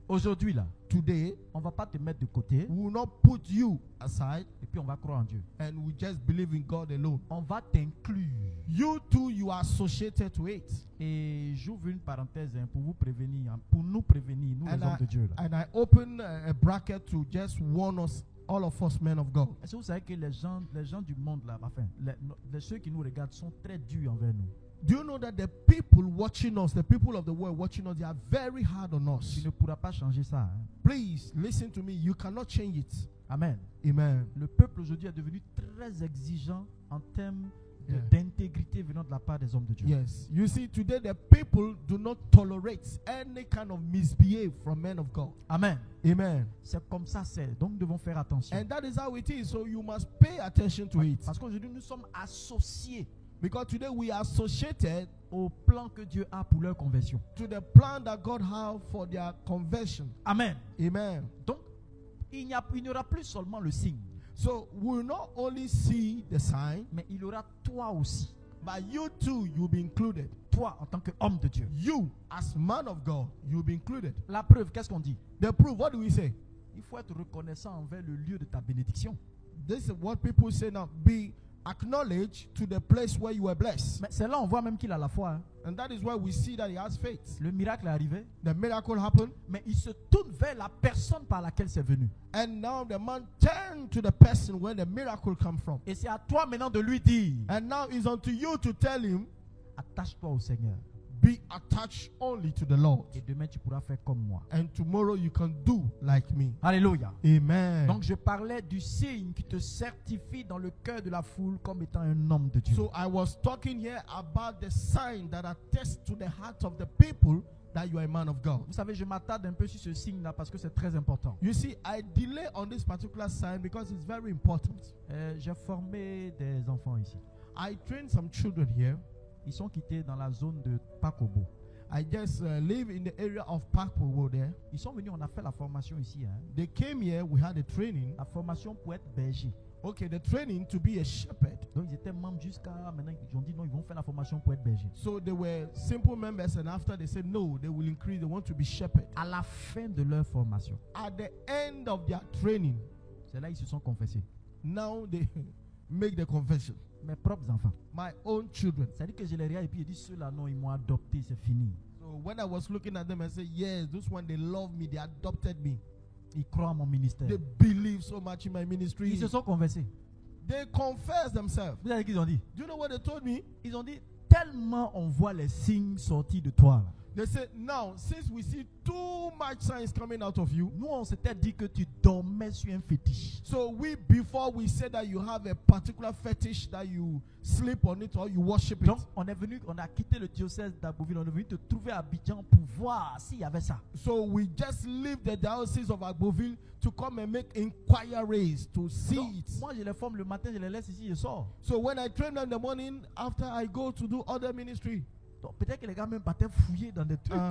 Aujourd'hui là, Today, on ne va pas te mettre de côté we will not put you aside et puis on va croire en Dieu. and we just believe in God alone. On va t'inclure. You too, you are associated to it. Et j'ouvre une parenthèse hein, pour vous prévenir, hein, pour nous prévenir, nous les hommes de Dieu. Là. And I open a bracket to just warn us, all of us men of God. Est-ce que vous savez que les gens du monde là, enfin, ceux qui nous regardent sont très durs envers nous. Do you know that the people watching us, the people of the world watching us, they are very hard on us? Tu ne pourras pas changer ça. Hein. Please listen to me. You cannot change it. Amen. Amen. Le peuple aujourd'hui est devenu très exigeant en termes d'intégrité venant de la part des hommes de Dieu. Yes. You see, today the people do not tolerate any kind of misbehave from men of God. Amen. Amen. C'est comme ça, c'est. Donc nous devons faire attention. And that is how it is. So you must pay attention to it. Parce qu'aujourd'hui, nous sommes associés Because today we are associated au plan que Dieu a pour leur conversion. to the plan that God has for their conversion. Amen. Amen. Donc, il n'y aura plus seulement le signe, So we will not only see the sign, mais il y aura toi aussi. but you too, you'll be included. Toi, en tant qu'homme de Dieu. You, as man of God, you'll be included. La preuve, qu'est-ce qu'on dit? The proof, what do we say? Il faut être reconnaissant envers le lieu de ta bénédiction. This is what people say now. Be acknowledged to the place where you were blessed. Mais c'est là on voit même qu'il a la foi. Hein. And that is why we see that he has faith. Le miracle est arrivé, The miracle happened. mais il se tourne vers la personne par laquelle c'est venu. And now the man turned to the person where the miracle come from. Et c'est à toi maintenant de lui dire, And now it's unto you to tell him, attache-toi au Seigneur. be attached only to the Lord. Et demain, tu pourras faire comme moi. And tomorrow you can do like me. Alléluia. Amen. Donc, je parlais du signe qui te certifie dans le cœur de la foule comme étant un homme de Dieu. So I was talking here about the sign that attests to the heart of the people that you are a man of God. Vous savez, je m'attarde un peu sur ce signe-là parce que c'est très important. You see, I delay on this particular sign because it's very important. J'ai formé des enfants ici. I trained some children here. Ils sont quittés dans la zone de Pakobo. I just live in the area of Pakpo there. Ils sont venus, on a fait la formation ici. Hein. They came here, we had a training. La formation pour être berger. Okay, the training to be a shepherd. Donc ils étaient membres jusqu'à maintenant. Ils ont dit non, ils vont faire la formation pour être berger. So they were simple members, and after they said no, they will increase. They want to be shepherd. À la fin de leur formation, At the end of their training, c'est là ils se sont confessés. now they make the confession. Mes propres enfants. My own children. C'est-à-dire que je les regarde et puis ils disent ceux-là non, ils m'ont adopté, c'est fini. So when I was looking at them, I said, yes, those one, they love me. They adopted me. Ils croient à mon ministère. They believe so much in my ministry. Ils se sont confessés. They confess themselves. Vous savez qu'ils ont dit? Do you know what they told me? Ils ont dit tellement on voit les signes sortis de toi. Là. They said, now, since we see too much signs coming out of you, Nous, on s'était dit que tu dormais sur un fétiche. so before we said that you have a particular fetish that you sleep on it or you worship it. Donc, on a quitté le diocèse d'Agboville, on est venu te trouver à Abidjan pour voir s'il y avait ça. So we just leave the diocese of Agboville to come and make inquiries to see Donc, it. moi, je les forme le matin, je les laisse ici, je sors. So when I train them in the morning, after I go to do other ministry, Donc, peut-être que les gars même partaient fouiller dans des trucs.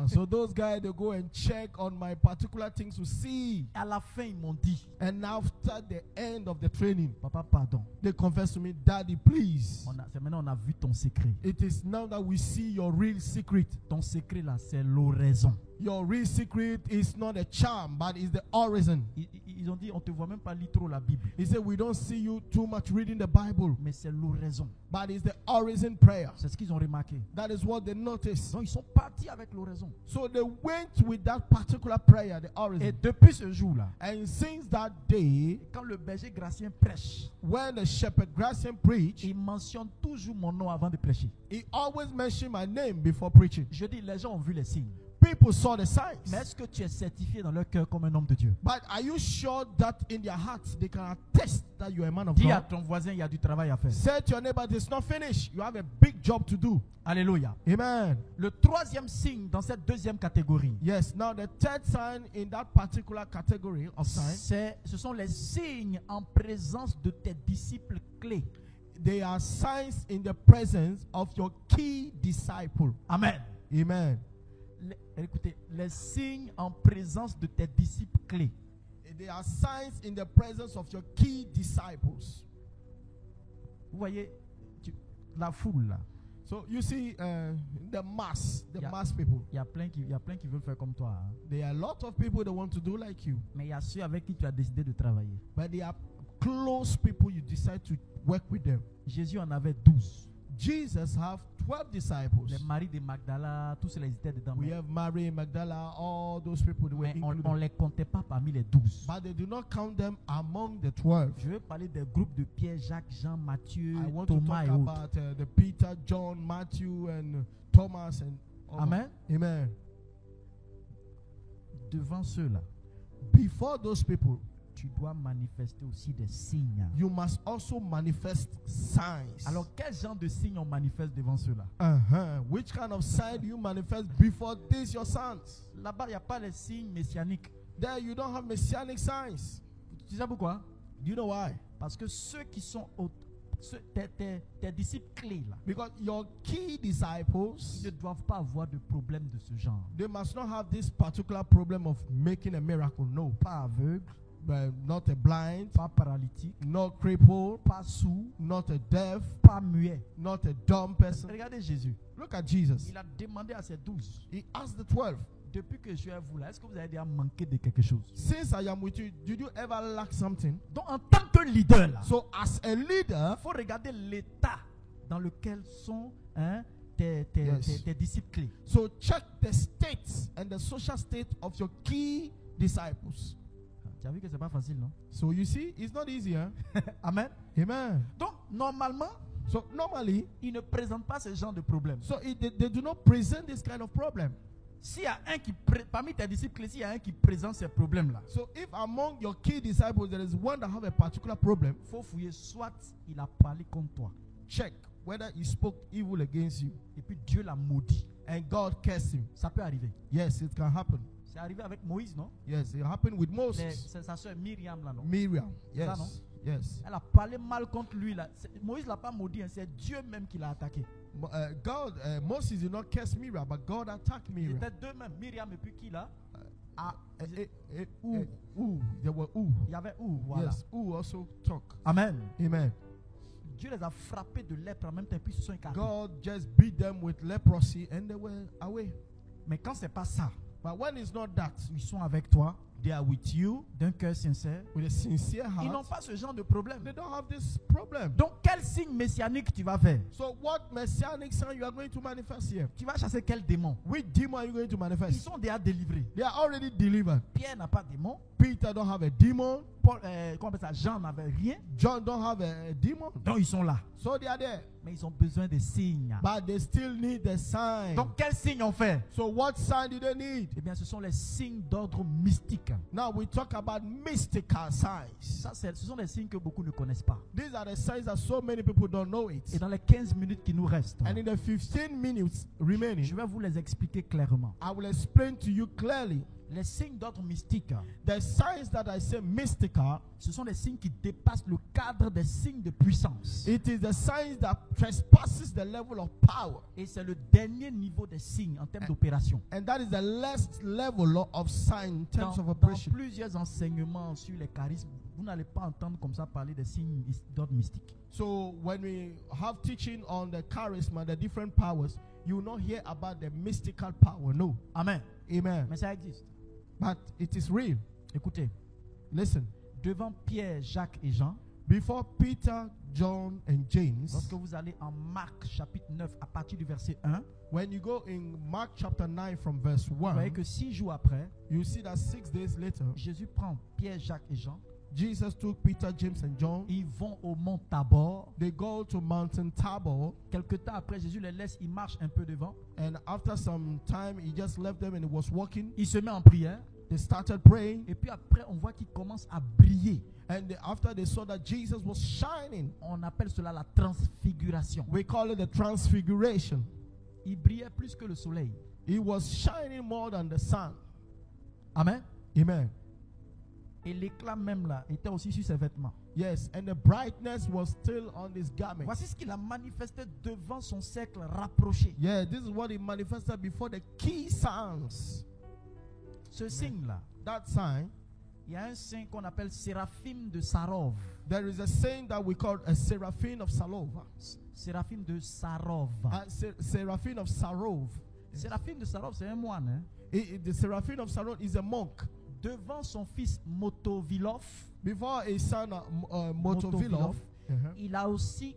so those guys, they go and check on my particular things to see. À la fin, ils m'ont dit, And after the end of the training, papa, pardon. they confess to me, Daddy, please. C'est maintenant on a vu ton secret. It is now that we see your real secret. Ton secret là, c'est l'oraison. Your real secret is not a charm, but is the origin. Ils ont dit, on te voit même pas lire trop la Bible. He said, we don't see you too much reading the Bible, Mais c'est l'oraison. but it's the origin prayer. C'est ce qu'ils ont remarqué. That is what they noticed. Donc, ils sont partis avec l'oraison. So they went with that particular prayer, the Et origin. depuis ce jour-là, And since that day, quand le berger Gracien prêche, when the shepherd Gratian preached, il mentionne toujours mon nom avant de prêcher. he always mentioned my name before preaching. Je dis, les gens ont vu les signes. People saw the signs. Mais est-ce que tu es certifié dans leur cœur comme un homme de Dieu? But are you sure that in their hearts they can attest that you are a man of Dis à God? ton voisin, il y a du travail à faire. Say to your neighbor, it's not finished. You have a big job to do. Alléluia. Amen. Le troisième signe dans cette deuxième catégorie, Yes. Now the third sign in that particular category of signs, ce sont les signes en présence de tes disciples clés. they are signs in the presence of your key disciple. Amen. Amen. Écoutez, les signes en présence de tes disciples clés. They are signs in the presence of your key disciples. Vous voyez, la foule là, So you see, the mass people. il y a plein qui veulent faire comme toi. Hein. There are a lot of people that want to do like you, Mais il y a ceux avec qui tu as décidé de travailler. but they are close people. You decide to work with them. Jésus en avait 12. Jesus have 12 disciples. Les maris de Magdala, tous ceux-là ils étaient dedans. We have Mary, Magdala, all those people that were Mais on included. ne les comptait pas parmi les 12. But they do not count them among the 12. Je veux parler des groupes de Pierre, Jacques, Jean, Matthieu, I want to Thomas talk et autres. about the Peter, John, Matthew, and Thomas, and all. Amen. Amen. Devant ceux-là, Before those people, tu dois manifester aussi des signes. you must also manifest signs. Alors, quel genre de signes on manifeste devant ceux-là? Which kind of sign do you manifest before these your sons? Là-bas, il n'y a pas les signes messianiques. There you don't have messianic signs. Tu sais pourquoi? Do you know why? Parce que ceux qui sont tes disciples clés, là, Because your key disciples, ils ne doivent pas avoir de problème de ce genre. they must not have this particular problem of making a miracle. No. Pas aveugle, But not a blind, pas paralytique, not crippled, pas sourd, not a deaf, pas muet. not a dumb person. Regardez Jésus. Look at Jesus. Il a demandé à ses 12, He asked the 12, depuis que je suis à vous là, est-ce que vous avez déjà manqué de quelque chose? since I am with you, did you ever lack something? Donc en tant que leader là, So as a leader, il faut regarder l'état dans lequel sont tes disciples clés. so check the states and the social state of your key disciples. Tu as vu que c'est pas facile, non? So you see, it's not easy, huh? Amen. Amen. Donc normalement, So normally, ils ne présentent pas ce genre de problème. they do not present this kind of problem. S'il y a un qui, parmi tes disciples, s'il y a un qui présente ces problèmes-là, So if among your key disciples there is one that have a particular problem, il faut fouiller, soit il a parlé contre toi, check whether he spoke evil against you et puis Dieu l'a maudit. and God cursed him. Ça peut arriver. Yes, it can happen. C'est arrivé avec Moïse, non? Yes, it happened with Moses. C'est sa soeur Myriam, là, non? Miriam. Ça, non? Yes. Yes. Elle a parlé mal contre lui, là. Moïse l'a pas maudit, hein, c'est Dieu même qui l'a attaqué. Moses did not curse Miriam, but God attacked Ils Miriam. étaient deux mêmes, Myriam et puis qui là? There were Il y avait où? Voilà. Yes, also talk. Amen. Amen. Dieu les a frappés de lèpre en même temps, puis ils se sont écartés. God just beat them with leprosy and they were away. Mais quand c'est pas ça, But when it's not that, ils sont avec toi, they are with you d'un cœur sincère. with a sincere Ils n'ont heart. pas ce genre de problème. They don't have this problem. Donc, quel signe messianique tu vas faire? So what messianic sign you are going to manifest here? Tu vas chasser quel démon? Which demon are you going to Ils manifest? sont déjà délivrés. They are already delivered. Pierre n'a pas de démon. Peter don't have a demon. Paul, comment on appelle ça? Jean n'avait rien. John don't have a demon. Donc, ils sont là. So they are there. Mais ils ont besoin de signes. But they still need the sign. Donc, quel signe on fait? So what sign do they need? Eh bien, ce sont les signes d'ordre mystique. Now we talk about mystical signs. Ça, ce sont des signes que beaucoup ne connaissent pas. These are the signs that so many people don't know it. Et dans les 15 minutes qui nous restent, And in the 15 minutes remaining, je vais vous les expliquer clairement. I will explain to you clearly Les signes d'ordre mystique, the signs that I say mystical. ce sont des signes qui dépassent le cadre des signes de puissance. It is the signs that trespasses the level of power. Et c'est le dernier niveau des signes en termes d'opération. And that is the last level of sign in terms of Dans operation. plusieurs enseignements sur les charismes, vous n'allez pas entendre comme ça parler des signes d'ordre mystique. So when we have teaching on the charisma, the different powers, you will not hear about the mystical power. No. Amen. Amen. Mais ça existe. But it is real. Écoutez, Listen. devant Pierre, Jacques et Jean, Before Peter, John, and James, lorsque vous allez en Marc chapitre 9 à partir du verset 1, when you go in Mark chapter 9 from verse vous voyez 1, que 6 jours après, you see that 6 days later, Jésus prend Pierre, Jacques et Jean. Jesus took Peter, James, and John. Ils vont au mont Tabor. They go to Mountain Tabor, Quelque temps après, Jésus les laisse, ils marchent un peu devant. and after some time, he just left them and he was walking. Il se met en prière. They started praying, Et puis après, on voit qu'il commence à briller. and after they saw that Jesus was shining, On appelle cela la transfiguration. we call it the transfiguration. Il brillait plus que le soleil. He was shining more than the sun. Amen. Amen. Et l'éclat même là était aussi sur ses vêtements. Yes, and the brightness was still on his garment. Voici ce qu'il a manifesté devant son cercle rapproché. Yeah, this is what he manifested before the key signs. Ce signe-là, That sign, il y a un saint qu'on appelle Séraphim de Sarov. there is a saint that we call a Seraphim of Salova. Séraphim de Sarov. Seraphim of Sarov. Séraphim de Sarov, c'est un moine. Hein? The Seraphim of Sarov is a monk. Devant son fils Motovilov, Before his son Motovilov, il a aussi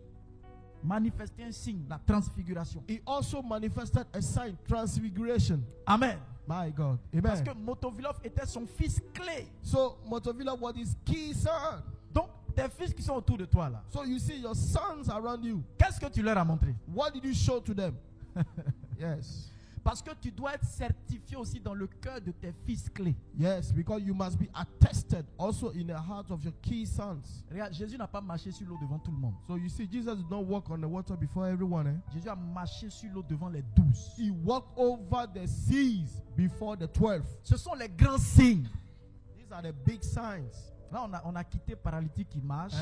manifesté un signe, la transfiguration. he also manifested a sign, transfiguration. Amen. My God. Parce Amen. que Motovilov était son fils clé. So Motovilov was his key son. Donc, tes fils qui sont autour de toi là, So you see your sons around you. qu'est-ce que tu leur as montré? What did you show to them? Yes. Parce que tu dois être certifié aussi dans le cœur de tes fils clés. Yes, because you must be attested also in the heart of your key sons. Regarde, Jésus n'a pas marché sur l'eau devant tout le monde. So you see, Jesus did not walk on the water before everyone. Jésus a marché sur l'eau devant les 12. He walked over the seas before the 12. Ce sont les grands signes. These are the big signs. Là, on a quitté paralytique qui marche,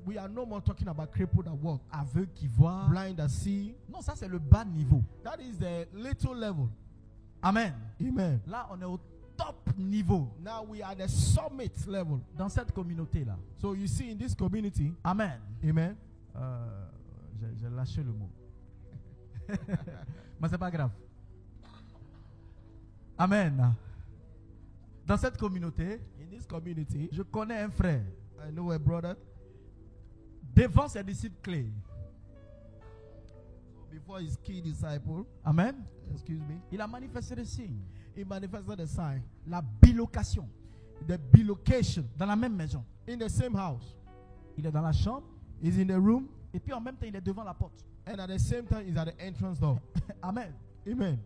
We are no more talking about crippled that walk, aveugle qui voit. blind that see. Non, ça c'est le bas niveau. That is the little level. Amen. Amen. Là, on est au top niveau Now we are at the summit level. dans cette communauté-là. So you see, in this community, Amen. amen. J'ai lâché le mot. Mais c'est pas grave. Amen. Dans cette communauté, In this community, je connais un frère. I know a brother. Devant ses disciples clés. Before his key disciple, Amen. excuse me, Il a manifesté le signe. he manifested a sign, La bilocation. the bilocation Dans la même maison. in the same house. Il est dans la chambre. He's in the room. Et puis en même temps, il est devant la porte. And at the same time, he's at the entrance door. Amen. Amen.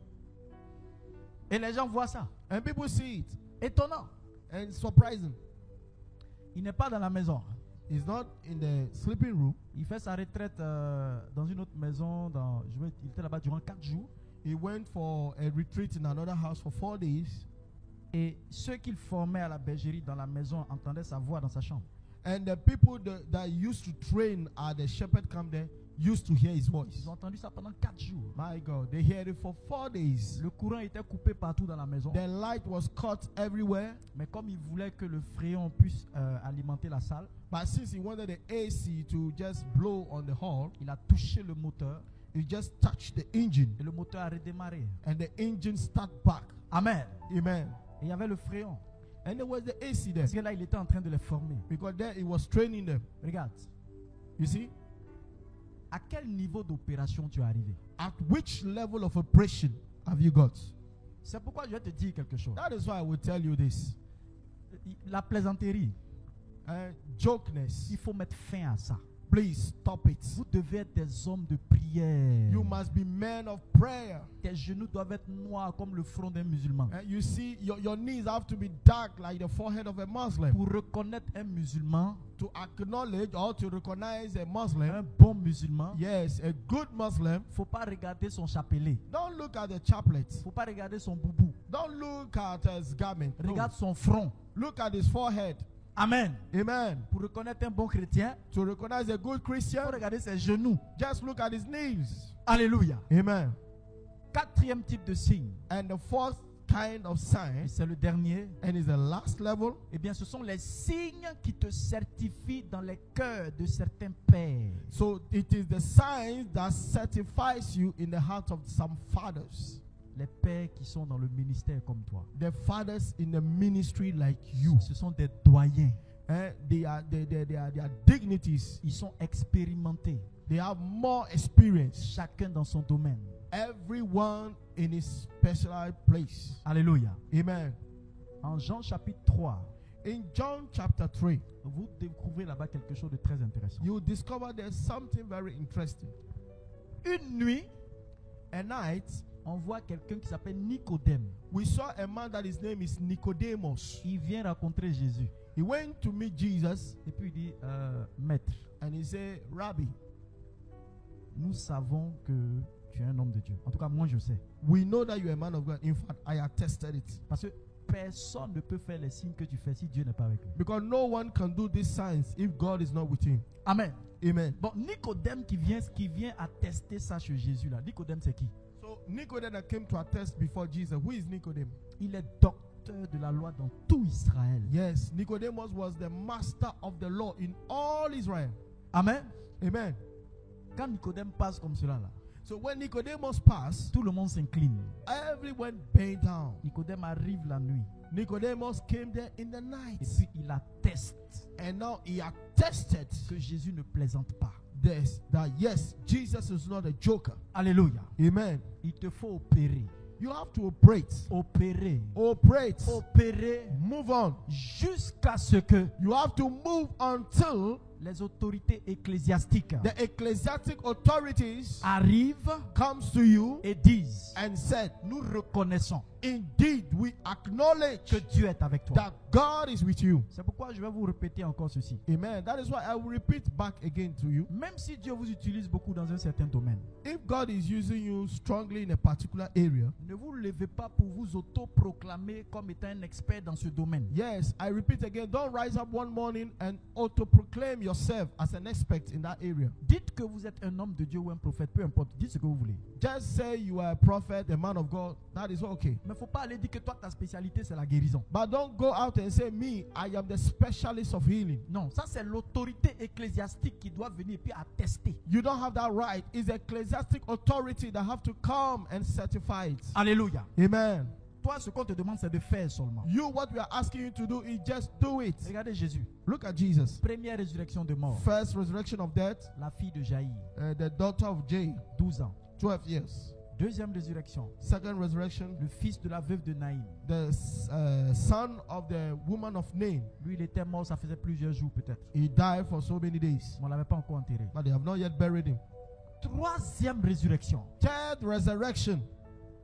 Et les gens voient ça. And people see it. Étonnant. And it's surprising. Il n'est pas dans la maison. He's not in the sleeping room. Il fait sa retraite dans une autre maison. Il était là-bas durant 4 jours. He went for a retreat in another house for 4 days. Et ceux qu'il formait à la bergerie dans la maison entendaient sa voix dans sa chambre. And the people that used to train at the shepherd camp there used to hear his voice. Ils ont entendu ça pendant 4 jours. My God, they heard it for 4 days. Le courant était coupé partout dans la maison. The light was cut everywhere. Mais comme il voulait que le fréon puisse alimenter la salle, But since he wanted the AC to just blow on the hall, il a touché le moteur he just touched the engine. et le moteur a redémarré. And the engine started back. Amen. Amen. Et il y avait le fréon. And there was the AC there. Parce que là, il était en train de les former. Because there he was training them. Regarde. You see? À quel niveau d'opération tu es arrivé? At which level of operation have you got? C'est pourquoi je vais te dire quelque chose. That is why I will tell you this. La plaisanterie, Jokeness. il faut mettre fin à ça. Please stop it. Vous devez être des hommes de prière. You must be men of prayer. Tes genoux doivent être noirs comme le front d'un musulman. You see, your knees have to be dark like the forehead of a Muslim. Pour reconnaître un musulman, To acknowledge or to recognize a Muslim, un bon musulman, yes, a good Muslim, faut pas regarder son chapelet. don't look at the chaplet. Faut pas regarder son boubou. Don't look at his garment. No. Regarde son front. Look at his forehead. Amen. Amen. Pour reconnaître un bon chrétien, To recognize a good faut Christian, regarder ses genoux. just look at his knees. Alléluia. Amen. Quatrième type de signe, And the fourth kind of et sign, c'est le dernier, and is the last level, eh bien ce sont les signes qui te certifient dans les cœurs de certains pères. so it is the sign that certifies you in the heart of some fathers. Les pères qui sont dans le ministère comme toi. The fathers in the ministry like you. Ce sont des doyens. They are dignities. Ils sont expérimentés. They have more experience. Chacun dans son domaine. Everyone in his specialized place. Alléluia. Amen. En Jean chapitre 3, In John chapter 3, vous découvrez là-bas quelque chose de très intéressant. you discover there's something very interesting. Une nuit, A night, on voit quelqu'un qui s'appelle Nicodème. we saw a man that his name is Nicodemus. Il vient rencontrer Jésus. He went to meet Jesus Et puis il dit, Maître, and he said, Rabbi, nous savons que tu es un homme de Dieu. En tout cas, moi je sais. we know that you're a man of God. In fact, I attested it. Parce que personne ne peut faire les signes que tu fais si Dieu n'est pas avec lui. Because no one can do these signs if God is not with him. Amen. Amen. Bon, Nicodème qui vient attester ça chez Jésus là. Nicodème c'est qui? So Nicodemus came to attest before Jesus. Who is Nicodemus? Il est docteur de la loi dans tout Israël. Yes, Nicodemus was the master of the law in all Israel. Amen. Amen. Quand Nicodème passe comme cela là, So when Nicodemus passed, tout le monde s'incline. everyone bent down. Nicodème arrive la nuit Nicodemus came there in the et night. puis il atteste And now he attested que Jésus ne plaisante pas. this, that yes, Jesus is not a joker. Alléluia. Amen. Il te faut opérer. You have to operate. Opérer. Operate. Opérer Move on. jusqu'à ce que You have to move until les autorités ecclésiastiques the ecclesiastic authorities arrivent comes to you et disent, and said, nous reconnaissons indeed, we acknowledge que Dieu est avec toi. that God is with you. C'est pourquoi je vais vous répéter encore ceci. Amen. That is why I will repeat back again to you. Même si Dieu vous utilise beaucoup dans un certain domaine, If God is using you strongly in a particular area, ne vous levez pas pour vous auto-proclamer comme étant un expert dans ce domaine. yes, I repeat again, don't rise up one morning and auto-proclaim yourself as an expert in that area. Dites que vous êtes un homme de Dieu ou un prophète, peu importe, dites ce que vous voulez. Just say you are a prophet, a man of God, that is okay. Mais il ne faut pas aller dire que toi, ta spécialité, c'est la guérison. But don't go out and say, me, I am the specialist of healing. Non, ça c'est l'autorité ecclésiastique qui doit venir et puis attester. You don't have that right. It's the ecclesiastic authority that have to come and certify it. Alléluia. Amen. Toi, ce qu'on te demande, c'est de faire seulement. You, what we are asking you to do is just do it. Regardez Jésus. Look at Jesus. Première résurrection de mort. First resurrection of death, La fille de Jaïr, the daughter of Jair, 12 ans. 12 years. Deuxième résurrection, Second resurrection, le fils de la veuve de Naïm. the son of the woman of Nain. Lui, il était mort, ça faisait plusieurs jours peut-être. He died for so many days, Mais on ne l'avait pas encore enterré. but they have not yet buried him. Troisième résurrection, Third resurrection,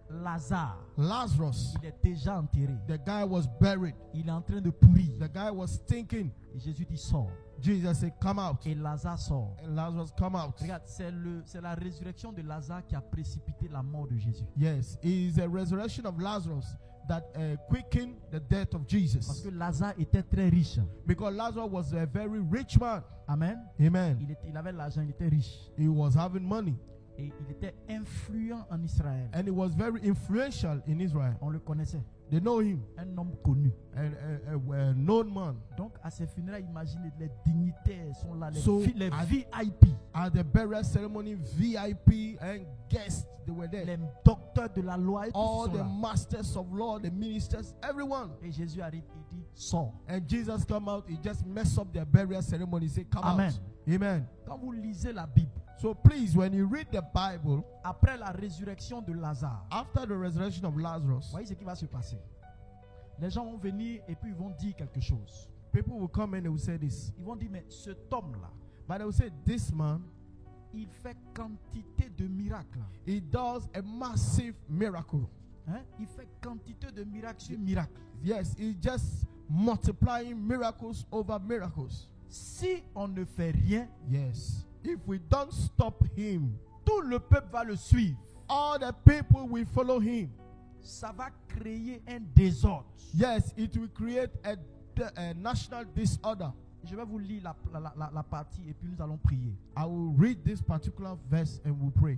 Lazare. Lazarus. Il est déjà enterré. The guy was buried. Il est en train de pourrir. The guy was stinking. Et Jésus dit sort. Jesus said, come out. Et Lazare sort. And Lazarus come out. Regarde, c'est la résurrection de Lazare qui a précipité la mort de Jésus. Yes, it is a resurrection of Lazarus that quickened the death of Parce Jesus. que Lazare était très riche. Because Lazarus was a very rich man. Amen. Amen. Il avait l'argent, il était riche. He was having money. Et il était influent en Israël. And he was very influential in Israel. On le connaissait. They know him. Un homme connu. A known man. Donc à ses funérailles, imaginez, les dignitaires sont là, les, So, les at- VIP, At the burial ceremony, VIP and guests, they were there. les docteurs de la loi, et tous All sont the là. masters of law, the ministers, everyone. Et Jésus arrive, il dit, sors. And Jesus come out, he just messed up their burial ceremony. He said, come Amen. out. Amen. Quand vous lisez la Bible, So please, when you read the Bible, après la résurrection de Lazare, after the resurrection of Lazarus, voyez ce qui va se passer. Les gens vont venir et puis ils vont dire quelque chose. people will come and they will say this. Ils vont dire, mais cet homme-là, But they will say, this man, il fait quantité de miracles. he does a massive miracle. Hein? Il fait quantité de miracles sur miracles. Yes, he's just multiplying miracles over miracles. Si on ne fait rien, Yes. If we don't stop him, tout le peuple va le suivre. all the people will follow him. Ça va créer un désordre. Yes, it will create a national disorder. Je vais vous lire la partie et puis nous allons prier. I will read this particular verse and we'll pray.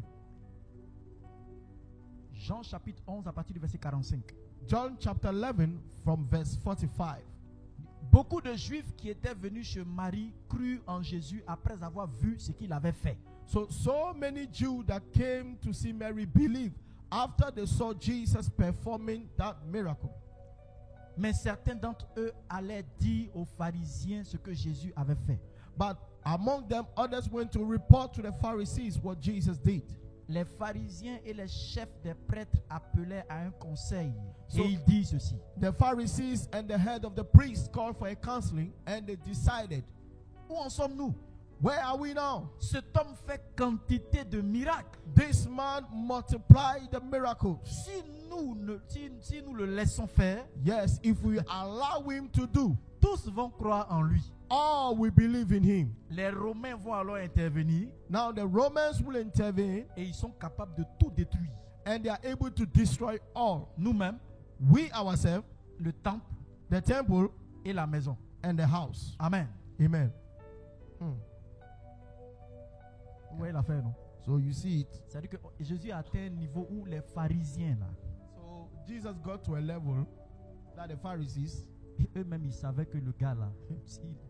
Jean chapitre 11 à partir du verset 45. John chapter 11 from verse 45. Beaucoup de Juifs qui étaient venus chez Marie crurent en Jésus après avoir vu ce qu'il avait fait. So many Jews that came to see Mary believed after they saw Jesus performing that miracle. Mais certains d'entre eux allaient dire aux pharisiens ce que Jésus avait fait. But among them, others went to report to the Pharisees what Jesus did. Les pharisiens et les chefs des prêtres appelaient à un conseil So- et ils disent ceci. The Pharisees and the head of the priests called for a counseling and they decided, Où en sommes-nous? where are we now? Cet homme fait quantité de miracles. This man multiplied the miracles. Si nous le laissons faire, Yes, if we allow him to do, tous vont croire en lui. all will believe in him. Les Romains vont alors intervenir Now the Romans will intervene et ils sont capables de tout détruire. and they are able to destroy all. Nous-mêmes, We ourselves, le temple the temple, et la maison. and the house. Amen. Amen. Vous voyez l'affaire, non? So you see it. C'est-à-dire que Jésus a atteint un niveau où les pharisiens, là, So Jesus got to a level that the Pharisees, eux-mêmes, ils savaient que le gars, là,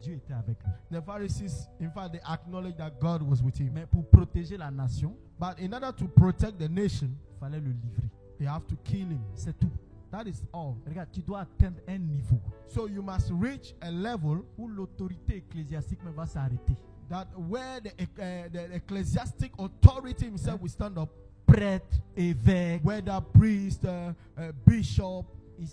Dieu était avec lui. the Pharisees, in fact, they acknowledged that God was with him. Mais pour protéger la nation, But in order to protect the nation, il fallait le livrer. they have to kill him. C'est tout. That is all. Regarde, tu dois atteindre un niveau So you must reach a level où l'autorité ecclésiastique même va s'arrêter. that where the ecclesiastic authority himself will stand up, Prêtre, évêque, whether priest, bishop,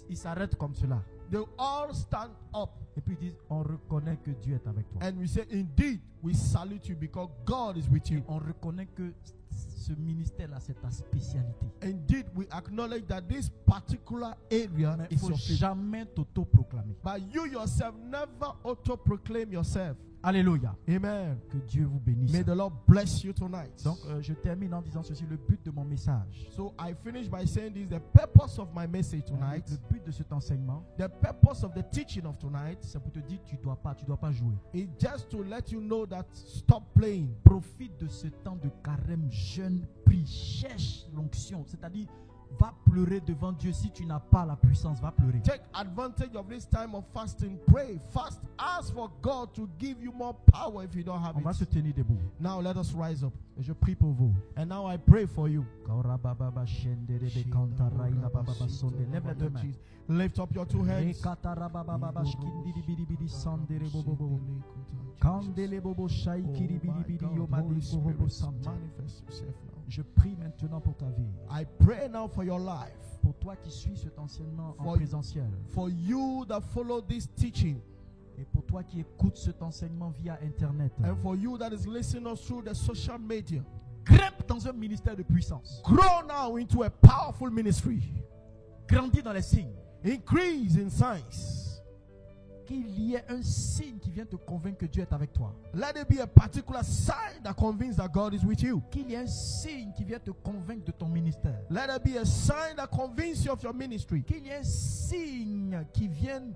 ils s'arrêtent comme cela. they all stand up Et puis ils disent, on reconnaît que Dieu est avec toi. and we say, indeed, we salute you because God is with Et you. on reconnaît que ce ministère-là, c'est ta spécialité. Indeed, we acknowledge that this particular area Mais il is ne faut your field. jamais t'auto-proclamer. But you yourself never auto-proclaim yourself. Alléluia. Amen. Que Dieu vous bénisse. May the Lord bless you tonight. Donc, je termine en disant ceci, le but de mon message. So I finish by saying this: the purpose of my message tonight, Le but de cet enseignement, the purpose of the teaching of tonight, c'est pour te dire, tu dois pas jouer. is just to let you know that stop playing. Profite de ce temps de carême, jeûne, prie, cherche l'onction. C'est-à-dire, Va pleurer devant Dieu si tu n'as pas la puissance. Va pleurer. Take advantage of this time of fasting. Pray. Fast. Ask for God to give you more power if you don't have On va se it. tenir debout. Now let us rise up. Et je prie pour vous. And now I pray for you. Lève les deux mains. Lift up your two hands. Manifest yourself now. Je prie maintenant pour ta vie. I pray now for your life. Pour toi qui suis cet enseignement en For- présentiel. For you that follow this teaching. Et pour toi qui écoutes cet enseignement via Internet. And for you that is listening us through the social media. Grimpe dans un ministère de puissance. Grow now into a powerful ministry. Grandis dans les signes. Increase in signs. Qu'il y ait un signe qui vient te convaincre que Dieu est avec toi. Let it be a particular sign that convinces that God is with you. Qu'il y ait un signe qui vient te convaincre de ton ministère. Let it be a sign that convinces you of your ministry. Qu'il y ait un signe qui vienne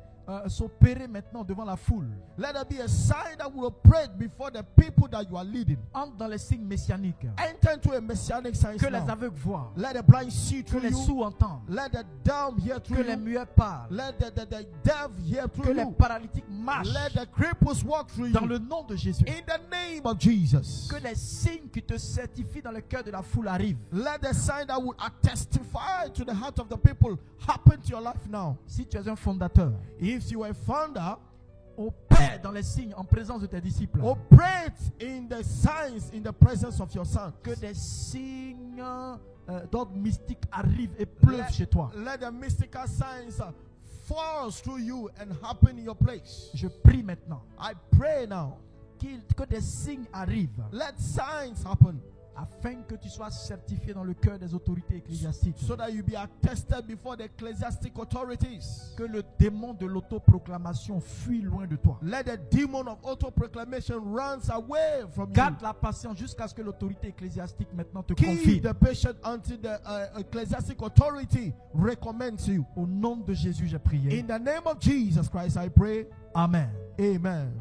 s'opérer maintenant devant la foule. Let it be a sign that will operate before the people that you are leading. Entre dans les signes messianiques. Enter into a messianic sign Que les now. aveugles voient. Let the blind see Que through les you. sourds entendent. Let the dumb hear Que through les you. muets parlent. Let the deaf hear Que through les you. paralytiques marchent. Let the cripples walk through Dans you. le nom de Jésus. In the name of Jesus. Que les signes qui te certifient dans le cœur de la foule arrivent. Let the sign that would testify to the heart of the people happen to your life now. Si tu es un fondateur, If you are a founder, opère dans les signes en présence de tes disciples. operate in the signs in the presence of your son. Que des signes d'ordre mystique arrivent et pleuvent chez toi. Let the mystical signs fall through you and happen in your place. Je prie maintenant I pray now. que des signes arrivent Let signs happen afin que tu sois certifié dans le cœur des autorités ecclésiastiques. so that you be attested before the ecclesiastic authorities. Que le démon de l'autoproclamation fuit loin de toi. Let the demon of auto-proclamation runs away from you. Garde la patience jusqu'à ce que l'autorité ecclésiastique maintenant te Keep confirme. the patient until the ecclesiastic authority recommends you. Au nom de Jésus, j'ai prié. In the name of Jesus Christ, I pray. Amen. Amen.